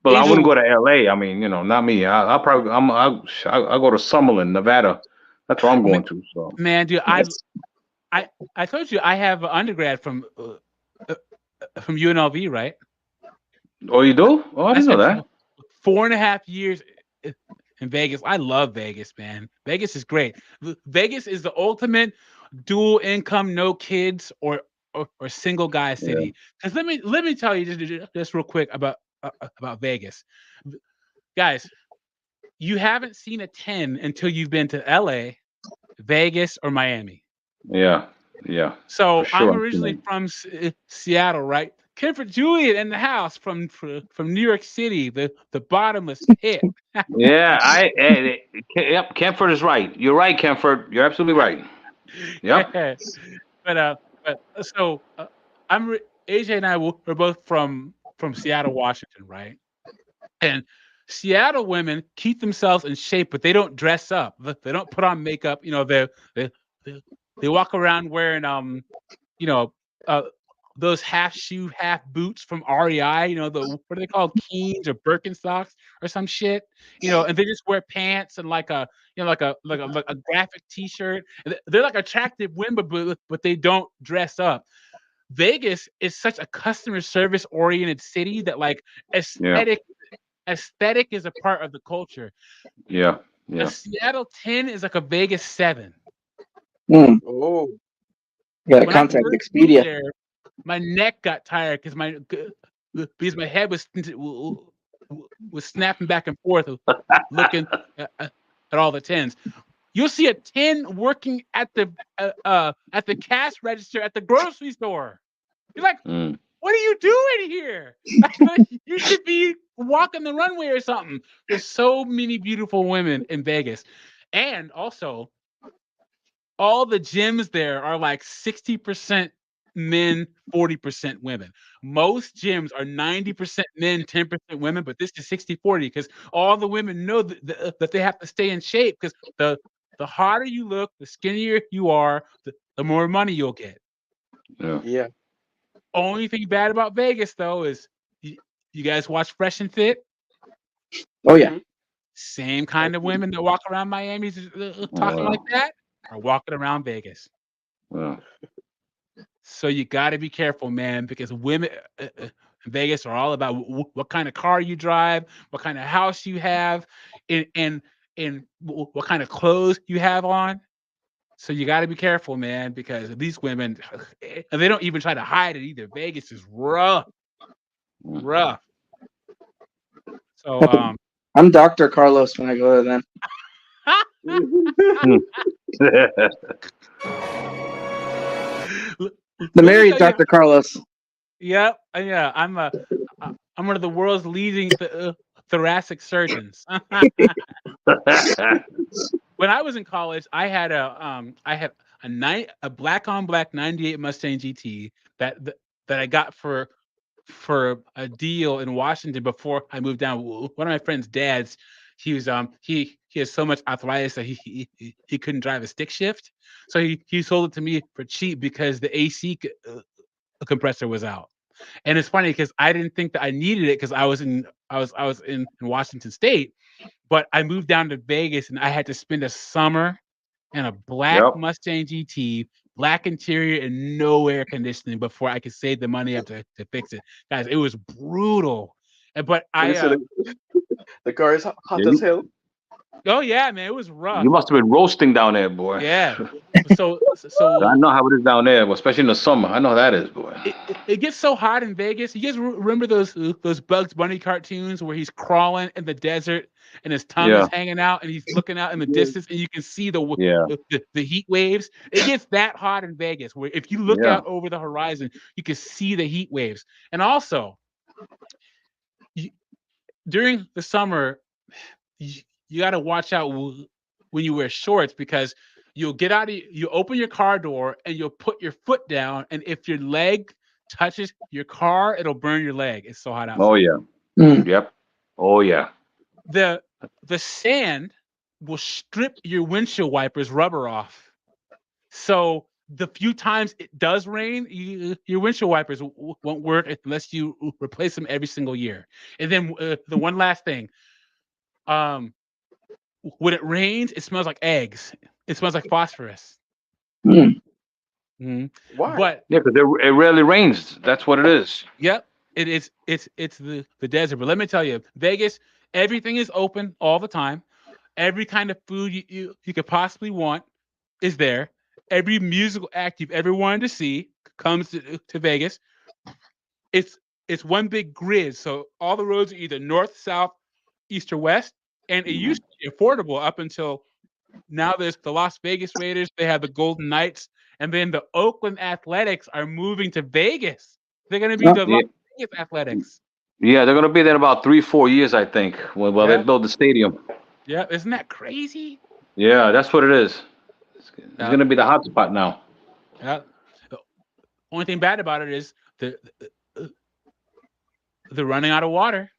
But I wouldn't go to LA. I mean, not me. I'll go to Summerlin, Nevada. That's where I'm going to. So man, dude, I told you I have an undergrad from UNLV, right? Oh, you do? Oh, I didn't know that. 4.5 years in Vegas. I love Vegas, man. Vegas is great. Vegas is the ultimate dual income, no kids or single guy city. Because let me tell you just real quick about Vegas, guys. You haven't seen a 10 until you've been to LA, Vegas, or Miami. Yeah. So sure. I'm originally from Seattle, right? Kenford Julian in the house from New York City, the bottomless pit. Yeah, yep, Kenford is right. You're right, Kenford. You're absolutely right. Yep. But AJ and I we're both from Seattle, Washington, right? And Seattle women keep themselves in shape, but they don't dress up. They don't put on makeup. They walk around wearing those half shoe, half boots from REI. What are they called? Keens or Birkenstocks or some shit. And they just wear pants and like a graphic T-shirt. They're like attractive women, but they don't dress up. Vegas is such a customer service oriented city that like aesthetic is a part of the culture. Yeah. A Seattle 10 is like a Vegas 7. Oh. You got to contact Expedia. There, my neck got tired because my head was snapping back and forth looking at all the 10s. You'll see a 10 working at the cash register at the grocery store. You're like, what are you doing here? You should be walking the runway or something. There's so many beautiful women in Vegas. And also, all the gyms there are like 60% men, 40% women. Most gyms are 90% men, 10% women, but this is 60-40 because all the women know that they have to stay in shape because the hotter you look, the skinnier you are, the more money you'll get. Yeah. Only thing bad about Vegas, though, is you guys watch Fresh and Fit? Oh, yeah. Same kind of women that walk around Miami talking like that are walking around Vegas. Wow. So you got to be careful, man, because women in Vegas are all about what kind of car you drive, what kind of house you have, and what kind of clothes you have on. So you got to be careful, man, because these women, and they don't even try to hide it either. Vegas is rough. So I'm Dr. Carlos when I go there. Then the married Dr. Carlos. Yep, yeah, I'm one of the world's leading thoracic surgeons. When I was in college, I had a black on black '98 Mustang GT that I got for a deal in Washington before I moved down. One of my friend's dads, he was he has so much arthritis that he couldn't drive a stick shift, so he sold it to me for cheap because the AC compressor was out. And it's funny because I didn't think that I needed it because I was in Washington State, but I moved down to Vegas and I had to spend a summer in a black Mustang GT, black interior, and no air conditioning before I could save the money up to fix it. Guys, it was brutal. But the car is hot as hell. Oh yeah, man, it was rough. You must have been roasting down there, boy. Yeah. So I know how it is down there, especially in the summer. I know how that is, boy. It gets so hot in Vegas. You guys remember those Bugs Bunny cartoons where he's crawling in the desert and his tongue is hanging out and he's looking out in the distance and you can see the heat waves? It gets that hot in Vegas where if you look out over the horizon, you can see the heat waves. And also, during the summer, you got to watch out when you wear shorts because you'll get out of you open your car door and you'll put your foot down, and if your leg touches your car, it'll burn your leg. It's so hot outside. Oh yeah. Yep. Oh yeah. The sand will strip your windshield wipers rubber off. So the few times it does rain, your windshield wipers won't work unless you replace them every single year. And then the one last thing, when it rains, it smells like eggs. It smells like phosphorus. Why? But because it rarely rains. That's what it is. Yep, it is. It's the desert. But let me tell you, Vegas, everything is open all the time. Every kind of food you could possibly want is there. Every musical act you've ever wanted to see comes to Vegas. It's one big grid. So all the roads are either north, south, east, or west. And it used to be affordable up until now. There's the Las Vegas Raiders. They have the Golden Knights. And then the Oakland Athletics are moving to Vegas. They're going to be the Las Vegas Athletics. Yeah, they're going to be there in about 3-4 years, I think, while they build the stadium. Yeah, isn't that crazy? Yeah, that's what it is. It's going to be the hot spot now. Yeah. The only thing bad about it is they're running out of water.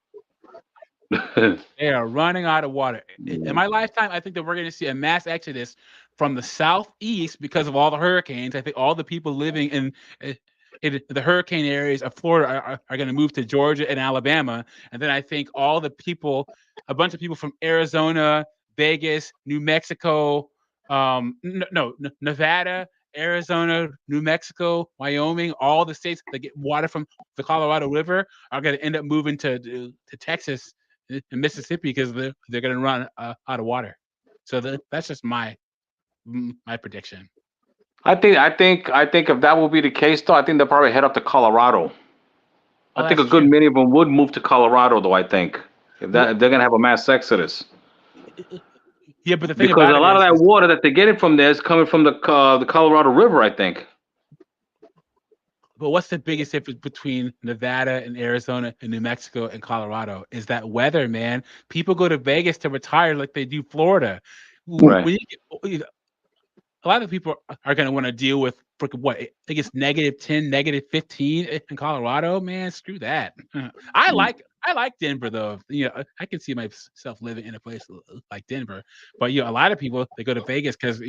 They are running out of water. In my lifetime, I think that we're going to see a mass exodus from the southeast because of all the hurricanes. I think all the people living in the hurricane areas of Florida are going to move to Georgia and Alabama. And then I think a bunch of people from Arizona, Vegas, New Mexico, Nevada, Arizona, New Mexico, Wyoming, all the states that get water from the Colorado River are going to end up moving to Texas and Mississippi because they're going to run out of water. So that's just my prediction. I think if that will be the case, though, I think they'll probably head up to Colorado. I think a good many of them would move to Colorado, though. I think if they're going to have a mass exodus. Yeah, but the thing because about a lot of that water that they're getting from there is coming from the Colorado River, I think. But what's the biggest difference between Nevada and Arizona and New Mexico and Colorado is that weather, man. People go to Vegas to retire like they do Florida. Right. A lot of people are going to want to deal with what I think it's -10, -15 in Colorado. Man, screw that. I like Denver though. I can see myself living in a place like Denver. But a lot of people they go to Vegas because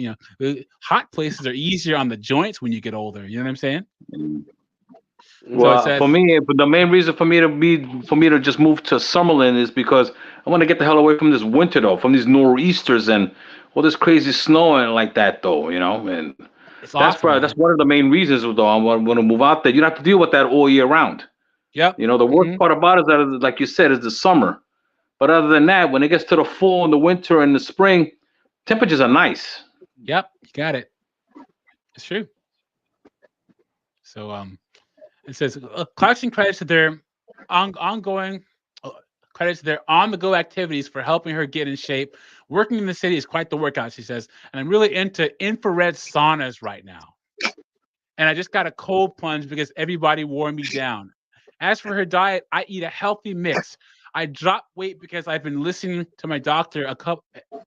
hot places are easier on the joints when you get older. You know what I'm saying? Well, for me, the main reason for me to just move to Summerlin is because I want to get the hell away from this winter though, from these nor'easters and all this crazy snow and like that though, and that's one of the main reasons though I want to move out there. You don't have to deal with that all year round. Yep. The worst part about it is that, like you said, is the summer. But other than that, when it gets to the fall and the winter and the spring, temperatures are nice. Yep, you got it. It's true. So it says Clarkson credits to their ongoing credits their on-the-go activities for helping her get in shape. Working in the city is quite the workout, she says, and I'm really into infrared saunas right now. And I just got a cold plunge because everybody wore me down. As for her diet, I eat a healthy mix. I dropped weight because I've been listening to my doctor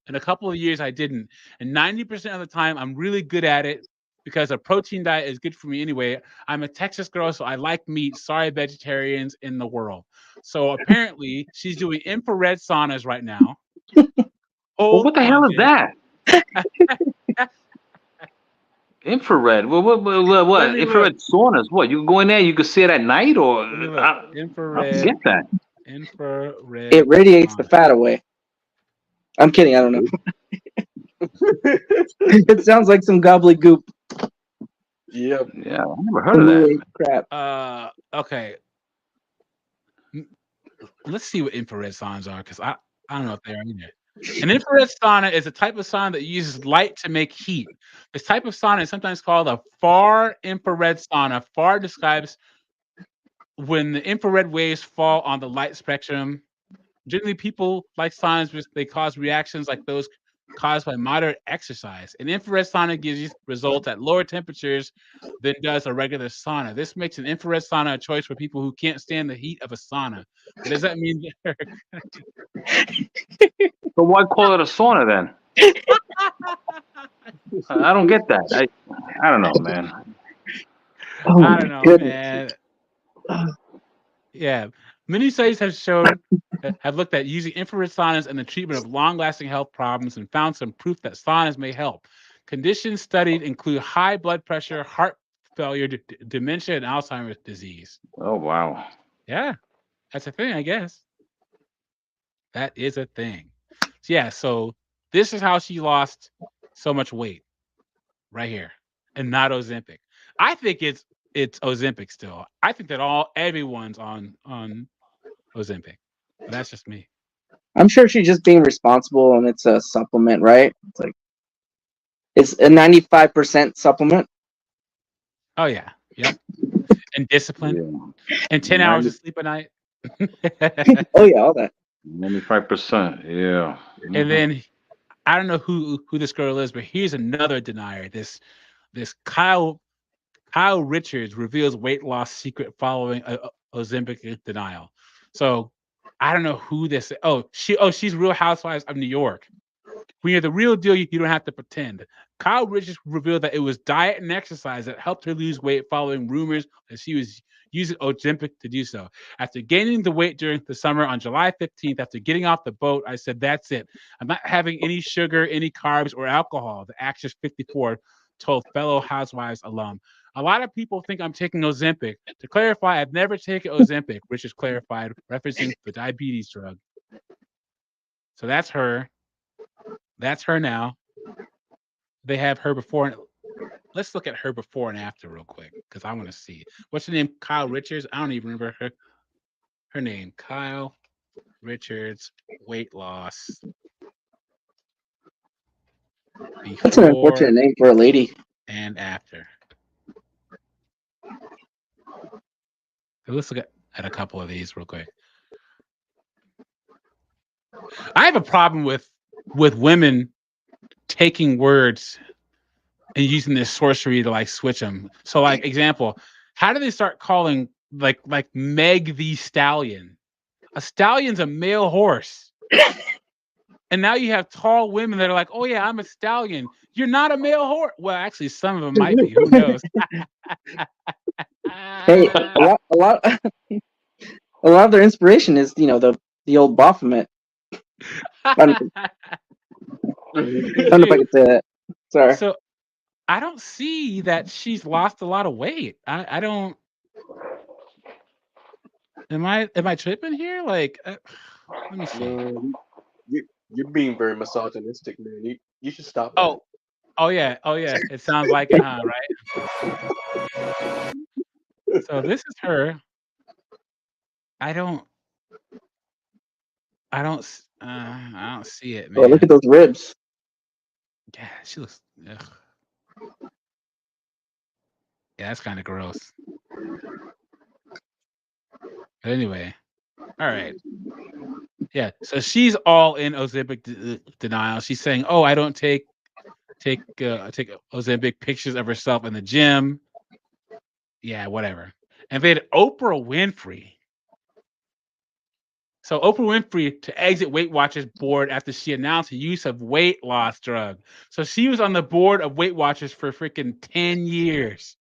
in a couple of years I didn't. And 90% of the time I'm really good at it because a protein diet is good for me anyway. I'm a Texas girl, so I like meat. Sorry, vegetarians in the world. So apparently she's doing infrared saunas right now. Well, what the hell is that? that? Infrared. Let What? me look. Infrared saunas. What? You go in there, you can see it at night, or Let me look. I don't Infrared. get that. Infrared. It radiates the fat away. I'm kidding. I don't know. It sounds like some gobbledygook. Yeah. Yeah, I never heard of that. Crap. Okay. Let's see what infrared saunas are, because I don't know if they are either. An infrared sauna is a type of sauna that uses light to make heat. This type of sauna is sometimes called a far infrared sauna. Far describes when the infrared waves fall on the light spectrum. Generally, people like saunas because they cause reactions like those caused by moderate exercise. An infrared sauna gives you results at lower temperatures than does a regular sauna. This makes an infrared sauna a choice for people who can't stand the heat of a sauna. But does that mean So why call it a sauna then? I don't get that. I don't know, man. Oh I my don't know, goodness. man. Yeah, many studies have looked at using infrared saunas in the treatment of long-lasting health problems and found some proof that saunas may help. Conditions studied include high blood pressure, heart failure, dementia, and Alzheimer's disease. Oh wow. Yeah, that's a thing, I guess. That is a thing. So, yeah, so this is how she lost so much weight, right here, and not Ozempic. I think it's Ozempic still. I think that everyone's on Ozempic. But that's just me. I'm sure she's just being responsible, and it's a supplement, right? It's like it's a 95% supplement. Oh yeah, yep. And discipline, and 10 hours of sleep a night. Oh yeah, all that. 95%. Yeah. And then I don't know who this girl is, but here's another denier. This Kyle Richards reveals weight loss secret following Ozempic denial. So I don't know who this. She's Real Housewives of New York. When you're the real deal, you don't have to pretend. Kyle Richards revealed that it was diet and exercise that helped her lose weight following rumors that she was using Ozempic to do so. After gaining the weight during the summer on July 15th, after getting off the boat, I said, that's it. I'm not having any sugar, any carbs, or alcohol, the actress 54 told fellow Housewives alum. A lot of people think I'm taking Ozempic. To clarify, I've never taken Ozempic, Richards clarified, referencing the diabetes drug. So that's her. That's her now. They have her before. Let's look at her before and after real quick because I want to see. What's her name? Kyle Richards. I don't even remember her name. Kyle Richards, weight loss. That's an unfortunate name for a lady. And after. So let's look at a couple of these real quick. I have a problem with women taking words and using this sorcery to like switch them. So like example, how do they start calling like Meg the Stallion? A stallion's a male horse. And now you have tall women that are like, oh yeah, I'm a stallion. You're not a male horse. Well, actually, some of them might be. Who knows? Hey, a lot of their inspiration is, the old Baphomet. I don't know if I could say that. Sorry. So I don't see that she's lost a lot of weight. I don't. Am I tripping here? Like, let me see. You're being very misogynistic, man. You should stop that. Oh yeah. It sounds like it, huh? Right. So this is her. I don't see it, man. Oh, look at those ribs. Yeah, she looks. Ugh. Yeah, that's kind of gross. But anyway, all right. Yeah, so she's all in Ozempic denial. She's saying, "Oh, I don't take Ozempic pictures of herself in the gym." Yeah, whatever. And then Oprah Winfrey. So Oprah Winfrey to exit Weight Watchers board after she announced the use of weight loss drug. So she was on the board of Weight Watchers for freaking 10 years.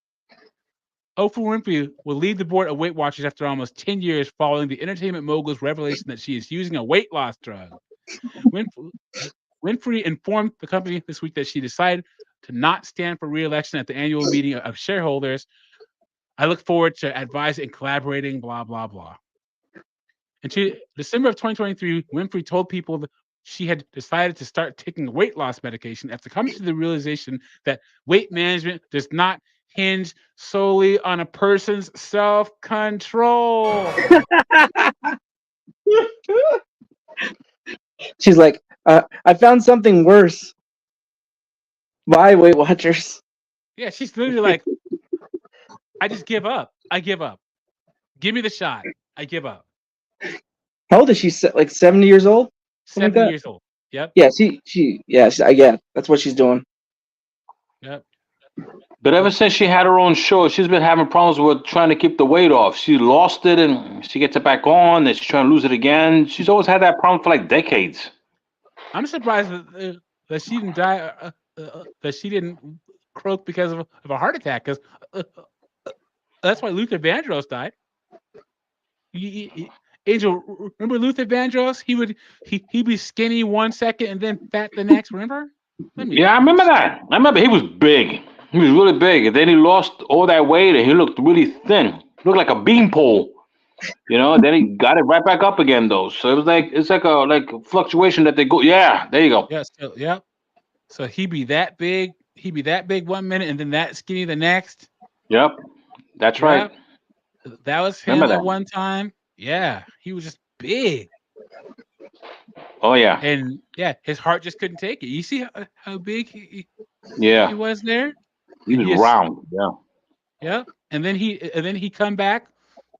Oprah Winfrey will leave the board of Weight Watchers after almost 10 years following the entertainment mogul's revelation that she is using a weight loss drug. Winfrey informed the company this week that she decided to not stand for re-election at the annual meeting of shareholders. I look forward to advising and collaborating, blah, blah, blah. In December of 2023, Winfrey told people that she had decided to start taking weight loss medication after coming to the realization that weight management does not hinge solely on a person's self-control. She's like, I found something worse. Bye, Weight Watchers. Yeah, she's literally like, I just give up. I give up. Give me the shot. I give up. How old is she? Like 70 years old? 70 years old. Yep. Yeah, yeah, that's what she's doing. Yep. But ever since she had her own show, she's been having problems with trying to keep the weight off. She lost it and she gets it back on, and she's trying to lose it again. She's always had that problem for like decades. I'm surprised that she didn't die, that she didn't croak because of a heart attack, because that's why Luther Vandross died. Angel, remember Luther Vandross? He'd be skinny 1 second and then fat the next. Remember? Yeah, I remember that. I remember he was big. He was really big, and then he lost all that weight, and he looked really thin. Looked like a beanpole, you know. Then he got it right back up again, though. So it was like a fluctuation that they go. Yeah, there you go. Yeah, yep. So he'd be that big. He'd be that big 1 minute, and then that skinny the next. Yep, that's right. That was him at one time. Yeah, he was just big. Oh yeah. And yeah, his heart just couldn't take it. You see how big he was there? He was round. Yeah. Yeah. And then he come back,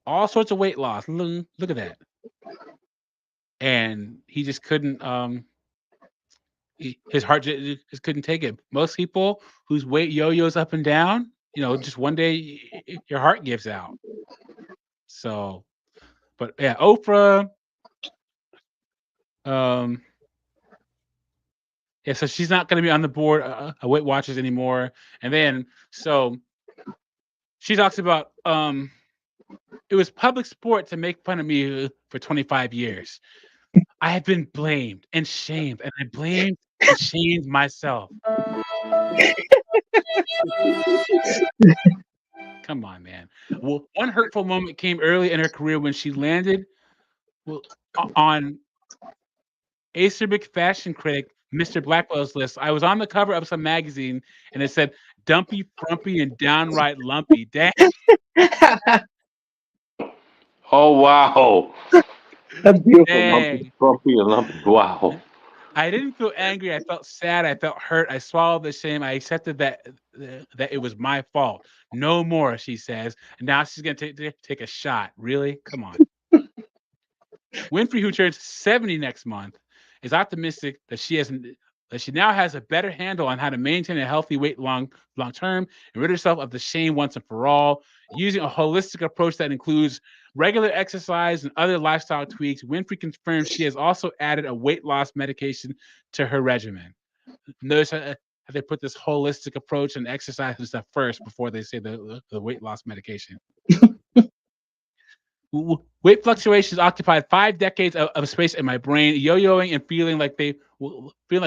all sorts of weight loss. Look at that. And he just couldn't his heart just couldn't take it. Most people whose weight yo-yos up and down, just one day your heart gives out. So, but yeah, Oprah. Yeah, so she's not going to be on the board of Weight Watchers anymore. And then, so she talks about it was public sport to make fun of me for 25 years. I have been blamed and shamed, and I blamed and shamed myself. Come on, man. Well, one hurtful moment came early in her career when she landed on Acerbic fashion critic Mr. Blackwell's list. I was on the cover of some magazine, and it said "dumpy, frumpy, and downright lumpy." Damn. Oh wow. That's beautiful. Dumpy, frumpy, and lumpy. Wow. I didn't feel angry. I felt sad. I felt hurt. I swallowed the shame. I accepted that it was my fault. No more, she says. And now she's going to take a shot. Really? Come on. Winfrey, who turns 70 next month, is optimistic that she now has a better handle on how to maintain a healthy weight long term and rid herself of the shame once and for all. Using a holistic approach that includes regular exercise and other lifestyle tweaks, Winfrey confirms she has also added a weight loss medication to her regimen. Notice how they put this holistic approach and exercise and stuff first before they say the weight loss medication. Weight fluctuations occupied 5 decades of space in my brain, yo-yoing and feeling like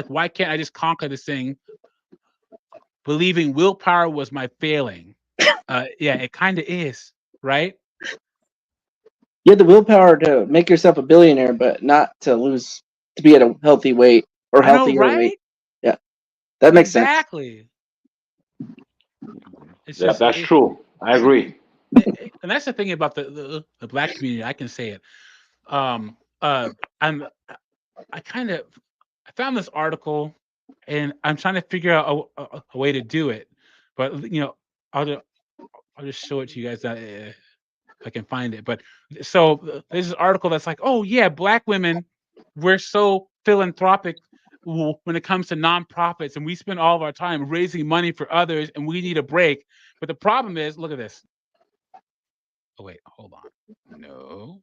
why can't I just conquer this thing? Believing willpower was my failing. Yeah, it kind of is, right? You have the willpower to make yourself a billionaire, but not to be at a healthy weight or healthier weight. Yeah, that makes sense. Exactly. Yeah, that's true. I agree. And that's the thing about the Black community. I can say it. I found this article, and I'm trying to figure out a way to do it. But I'll just show it to you guys if I can find it. But so there's this article that's like, oh yeah, Black women we're so philanthropic when it comes to nonprofits, and we spend all of our time raising money for others, and we need a break. But the problem is, look at this. Oh wait, hold on. No.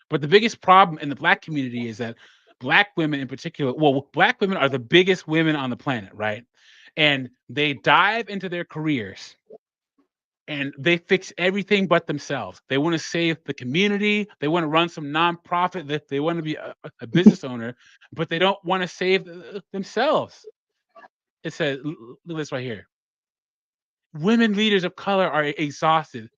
But the biggest problem in the Black community is that Black women in particular, well, Black women are the biggest women on the planet, right? And they dive into their careers and they fix everything but themselves. They want to save the community. They want to run some nonprofit. They want to be a business owner, but they don't want to save themselves. It says, look at this right here. Women leaders of color are exhausted.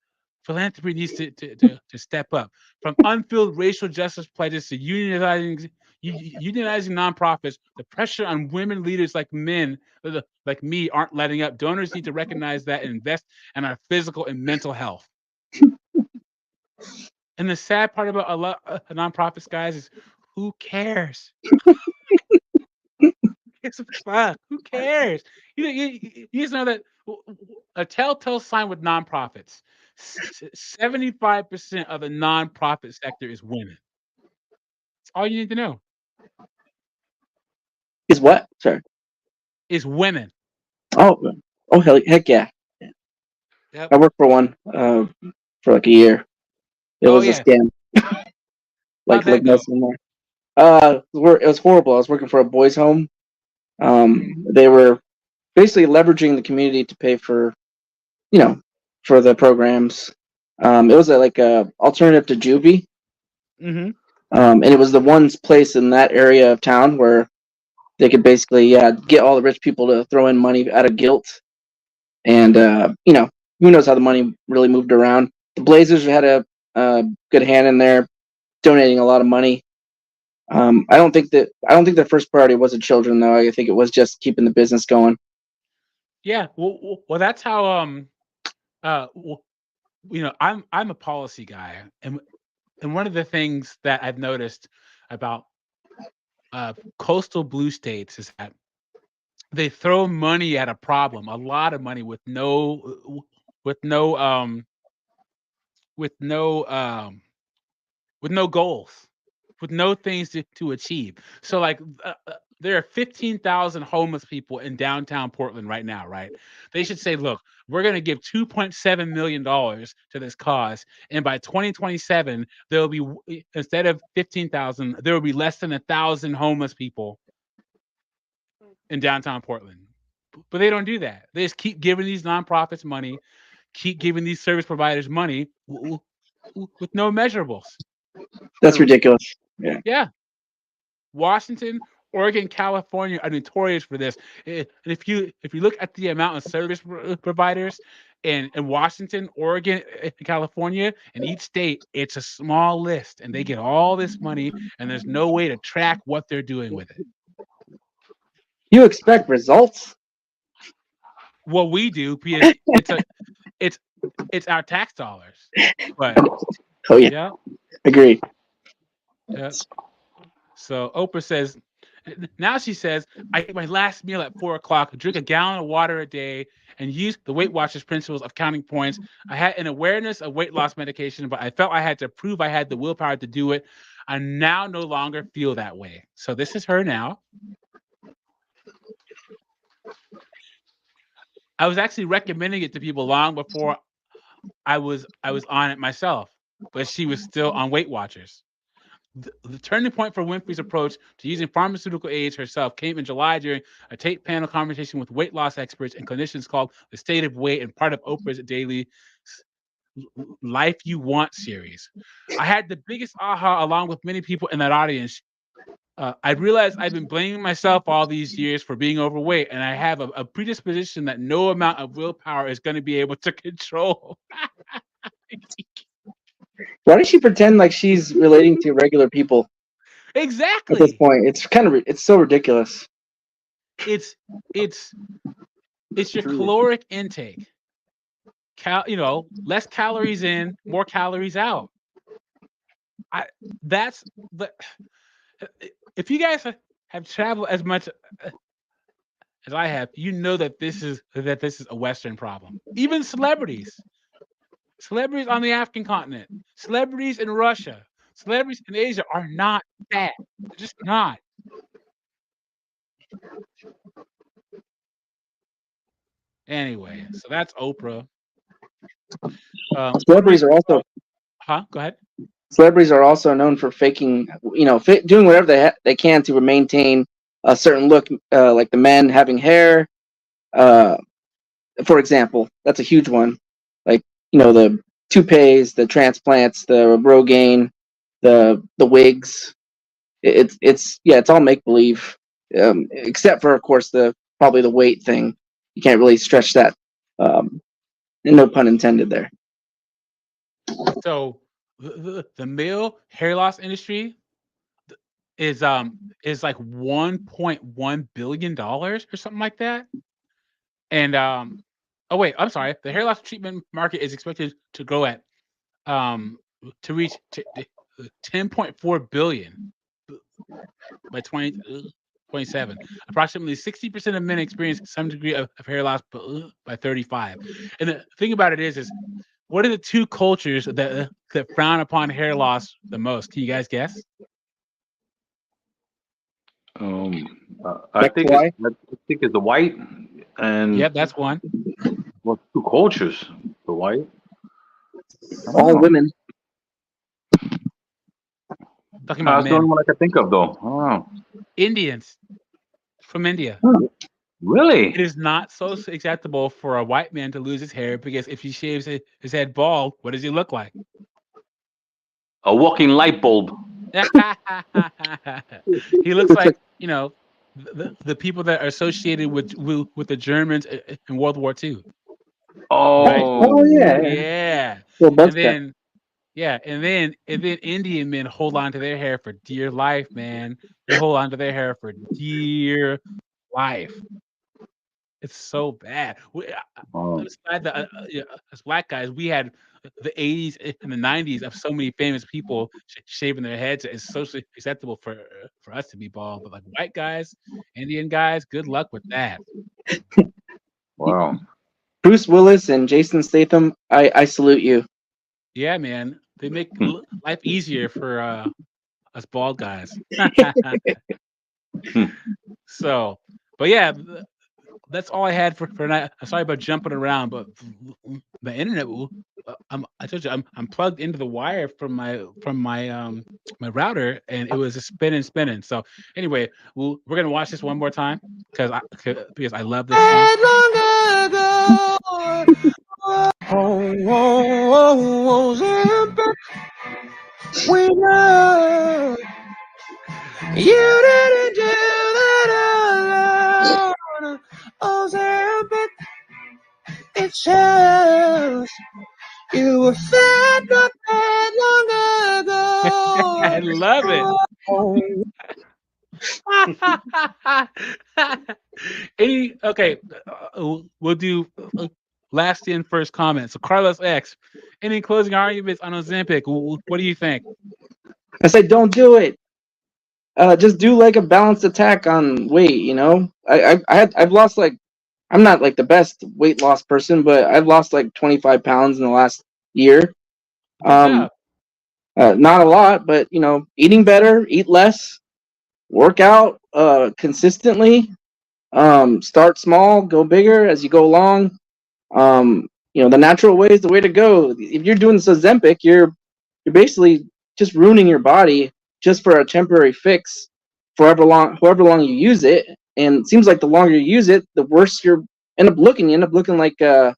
Philanthropy needs to step up. From unfilled racial justice pledges to unionizing nonprofits, the pressure on women leaders like me aren't letting up. Donors need to recognize that and invest in our physical and mental health. And the sad part about a lot of nonprofits, guys, is who cares? It's a fuck. Who cares? You just know that a telltale sign with nonprofits: 75% of the nonprofit sector is women. That's all you need to know. Is what? Sorry. Is women. Oh, heck yeah. Yep. I worked for one for like a year. It was a scam. How'd that go? most of them are. It was horrible. I was working for a boys' home. They were basically leveraging the community to pay for, for the programs. It was like a alternative to juvie. Mm-hmm. And it was the one place in that area of town where they could basically, get all the rich people to throw in money out of guilt. And, who knows how the money really moved around. The Blazers had a good hand in there, donating a lot of money. I don't think their first priority was the children, though. I think it was just keeping the business going. Yeah, well, that's how I'm a policy guy, and one of the things that I've noticed about coastal blue states is that they throw money at a problem, a lot of money with no goals, with no things to achieve. So like there are 15,000 homeless people in downtown Portland right now, right? They should say, look, we're going to give $2.7 million to this cause. And by 2027, there'll be, instead of 15,000, there will be less than 1,000 homeless people in downtown Portland. But they don't do that. They just keep giving these nonprofits money, keep giving these service providers money with no measurables. That's ridiculous. Yeah. Yeah. Washington, Oregon, California are notorious for this. And if you look at the amount of service providers in Washington, Oregon, and California, in each state, it's a small list, and they get all this money, and there's no way to track what they're doing with it. You expect results? Well, we do, because it's our tax dollars. But oh yeah. Agree. Yeah. So Oprah says, now she says, I eat my last meal at 4:00, drink a gallon of water a day, and use the Weight Watchers principles of counting points. I had an awareness of weight loss medication, but I felt I had to prove I had the willpower to do it. I now no longer feel that way. So this is her now. I was actually recommending it to people long before I was on it myself, but she was still on Weight Watchers. The turning point for Winfrey's approach to using pharmaceutical aids herself came in July during a tape panel conversation with weight loss experts and clinicians called The State of Weight and part of Oprah's daily Life You Want series. I had the biggest aha along with many people in that audience. I realized I've been blaming myself all these years for being overweight, and I have a predisposition that no amount of willpower is going to be able to control. Why does she pretend like she's relating to regular people? Exactly. At this point, it's so ridiculous. It's your caloric intake. Less calories in, more calories out. If you guys have traveled as much as I have, you know that this is a Western problem. Even celebrities on the African continent, celebrities in Russia, celebrities in Asia are not fat. They're just not. Anyway, so that's Oprah. Celebrities are also Go ahead. Celebrities are also known for faking, doing whatever they can to maintain a certain look, like the men having hair, for example. That's a huge one. Like, the toupees, the transplants, the Rogaine, the wigs. It's all make believe, except for, of course, probably the weight thing. You can't really stretch that. No pun intended there. So the male hair loss industry is like $1.1 billion or something like that. And oh wait, I'm sorry. The hair loss treatment market is expected to grow at to reach 10.4 billion by 2027. Approximately 60% of men experience some degree of hair loss by 35. And the thing about it is what are the two cultures that frown upon hair loss the most? Can you guys guess? I think it's the white and yep, that's one. Well, two cultures, the white. All women. Talking about that's the only one I can think of, though. Oh. Indians from India. Really? It is not so acceptable for a white man to lose his hair because if he shaves his head bald, what does he look like? A walking light bulb. He looks like, the people that are associated with the Germans in World War II. Oh, right? Oh yeah. Yeah. Well, And then Indian men hold on to their hair for dear life, man. They hold on to their hair for dear life. It's so bad. I'm glad that as black guys, we had the 80s and the 90s of so many famous people shaving their heads. It's socially acceptable for us to be bald, but like white guys, Indian guys, good luck with that. Wow. Bruce Willis and Jason Statham, I salute you. Yeah, man. They make life easier for us bald guys. So, but yeah, that's all I had for tonight. I'm sorry about jumping around, but the internet. I told you I'm plugged into the wire from my my router, and it was just spinning. So anyway, we're gonna watch this one more time because I love this song. We know you didn't do that alone. Ozempic, it shows you were fat not that long ago. I love it. Okay, we'll do last in first comment. So Carlos X, any closing arguments on Ozempic? What do you think? I say don't do it. Just do like a balanced attack on weight. I've lost I'm not like the best weight loss person, but I've lost like 25 pounds in the last year. Not a lot, but eating better, eat less, work out consistently. Start small, go bigger as you go along. The natural way is the way to go. If you're doing this Ozempic, you're basically just ruining your body just for a temporary fix for however long you use it. And it seems like the longer you use it, the worse you end up looking. You end up looking like a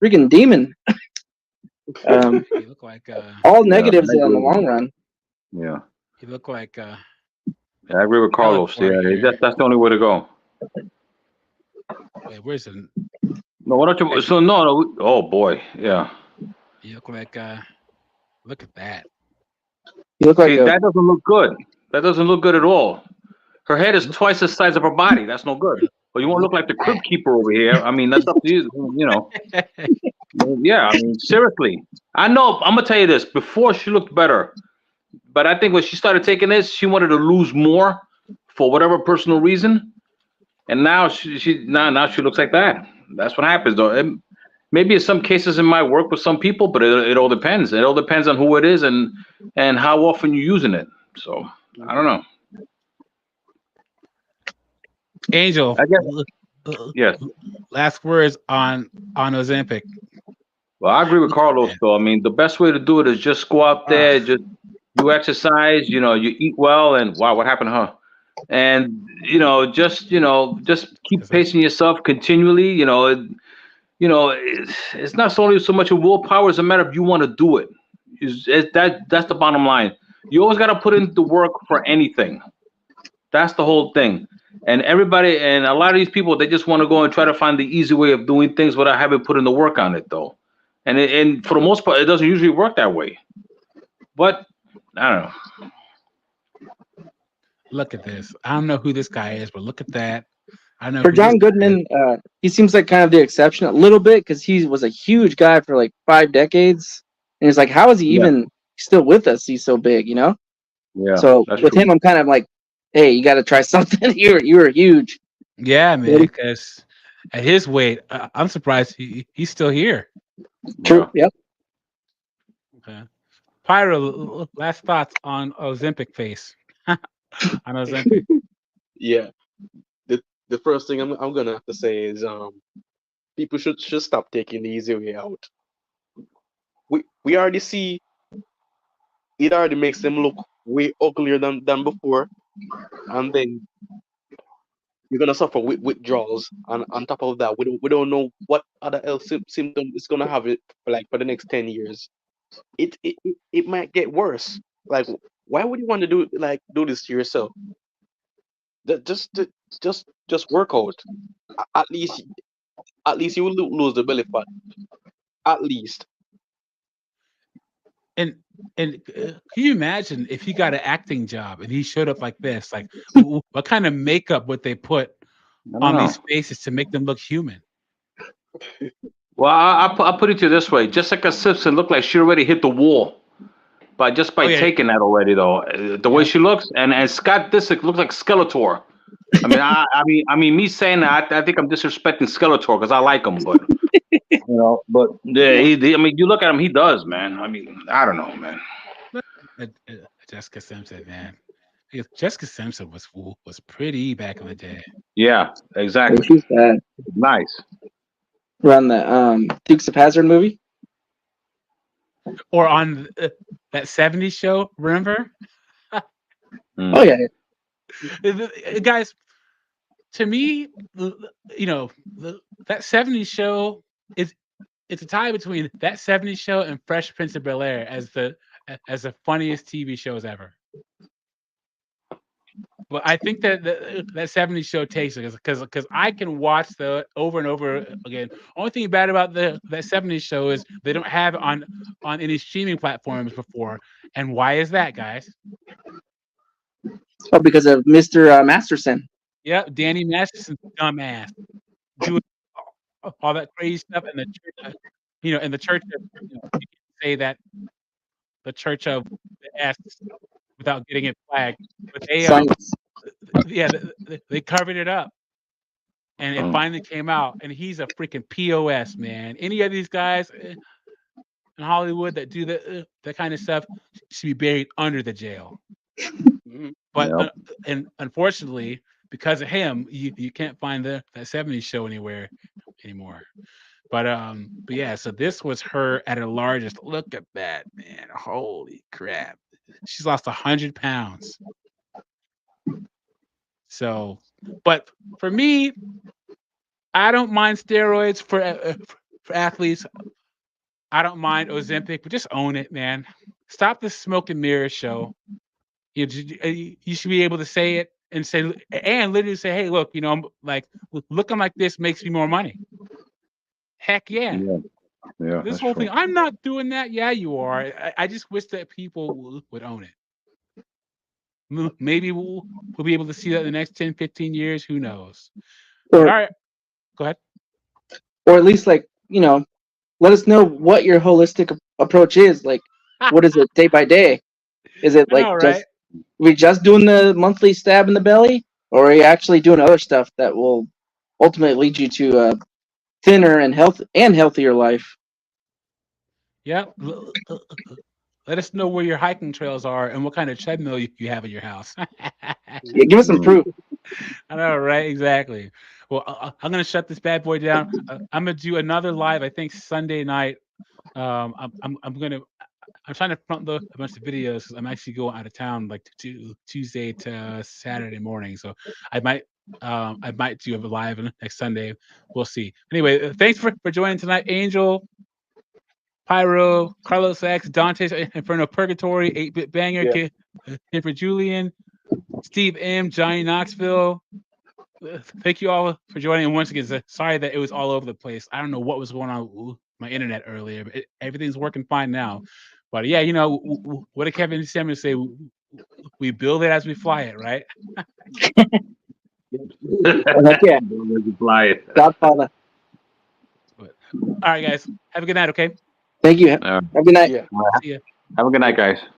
freaking demon. You look like all negatives in the long run. Yeah. You look like yeah, I agree with Carlos. Yeah, that's the only way to go. Wait, where's the? No, why don't you? So no. Oh boy, yeah. You look like look at that. You look like that doesn't look good. That doesn't look good at all. Her head is twice the size of her body. That's no good. But you won't look like the crypt keeper over here. I mean, that's up to you. Yeah, I mean, seriously. I know. I'm gonna tell you this. Before she looked better, but I think when she started taking this, she wanted to lose more for whatever personal reason, and now now she looks like that. That's what happens, though. Maybe in some cases it might work with some people, but it all depends. It all depends on who it is and how often you're using it. So I don't know. Angel, I guess yes. last words on Ozempic. Well, I agree with Carlos though. I mean, the best way to do it is just go out there, just do exercise. You eat well, and wow, what happened to her? And just keep pacing yourself continually. It's not solely so much of willpower; it's a matter of you want to do it. That's the bottom line. You always got to put in the work for anything. That's the whole thing. And everybody, and a lot of these people, they just want to go and try to find the easy way of doing things without having put in the work on it, though. And for the most part, it doesn't usually work that way. But I don't know. Look at this. I don't know who this guy is, but look at that. I know for John Goodman, he seems like kind of the exception a little bit because he was a huge guy for like 5 decades, and it's like, how is he even still with us? He's so big, Yeah. So with him, I'm kind of like, hey, you got to try something. You were huge. Yeah, man. Because at his weight, I'm surprised he's still here. True. Yep. Okay. Pyro, last thoughts on Ozempic face. On Ozempic. Yeah. The first thing I'm gonna have to say is people should stop taking the easy way out. We already see it already makes them look way uglier than before, and then you're gonna suffer with withdrawals, and on top of that, we don't know what other else symptom is gonna have it for the next 10 years. It might get worse. Like, why would you want to do this to yourself? Just work out. At least you will lose the belly fat. At least. And can you imagine if he got an acting job and he showed up like this? Like, what kind of makeup would they put on these faces to make them look human? Well, I'll put it to you this way: Jessica Simpson looked like she already hit the wall, by taking that already, though. The way she looks, and Scott Disick looks like Skeletor. I mean, me saying that, I think I'm disrespecting Skeletor because I like him, but but yeah, I mean, you look at him, he does, man. I mean, I don't know, man. Jessica Simpson, man. Jessica Simpson was pretty back in the day. Yeah, exactly. She's bad. Nice. Run the Dukes of Hazzard movie, or on that '70s show. Remember? Oh yeah. Guys, to me, that '70s show it's a tie between that '70s show and Fresh Prince of Bel-Air as the funniest TV shows ever. But I think that that '70s show takes it because I can watch the over and over again. Only thing bad about that '70s show is they don't have it on any streaming platforms before. And why is that, guys? Oh, because of Mr. Masterson. Yeah, Danny Masterson's dumbass doing all that crazy stuff in the church. In the church, you can say that the Church of the S without getting it flagged, but they covered it up, and it finally came out. And he's a freaking POS, man. Any of these guys in Hollywood that do that kind of stuff should be buried under the jail. But and unfortunately, because of him, you can't find that '70s show anywhere anymore. But yeah, so this was her at her largest. Look at that, man. Holy crap. She's lost 100 pounds. So, but for me, I don't mind steroids for athletes. I don't mind Ozempic, but just own it, man. Stop the smoke and mirror show. You should be able to say it and literally say, hey, look, I'm like, looking like this makes me more money. Heck yeah. This whole thing, I'm not doing that. Yeah, you are. I just wish that people would own it. Maybe we'll be able to see that in the next 10, 15 years. Who knows? All right. Go ahead. Or at least, let us know what your holistic approach is. Like, what is it day by day? Is it we just doing the monthly stab in the belly, or are you actually doing other stuff that will ultimately lead you to thinner and healthier life. Yeah. Let us know where your hiking trails are and what kind of treadmill you have in your house. Yeah, give us some proof. I know, right? Exactly. Well, I'm gonna shut this bad boy down. I'm gonna do another live. I think Sunday night. I'm trying to front load a bunch of videos because I'm actually going out of town like Tuesday to Saturday morning. So I might do a live next Sunday. We'll see. Anyway, thanks for joining tonight, Angel, Pyro, Carlos X, Dante's Inferno Purgatory, 8-Bit Banger, Yeah. Kid, and for Julian, Steve M, Johnny Knoxville. Thank you all for joining. And once again, sorry that it was all over the place. I don't know what was going on with my internet earlier, but everything's working fine now. But yeah, what did Kevin Samuels say? We build it as we fly it, right? Yeah. Fly it. Godfather. All right, guys. Have a good night, okay? Thank you. Have a good night. Yeah. See ya. Have a good night, guys.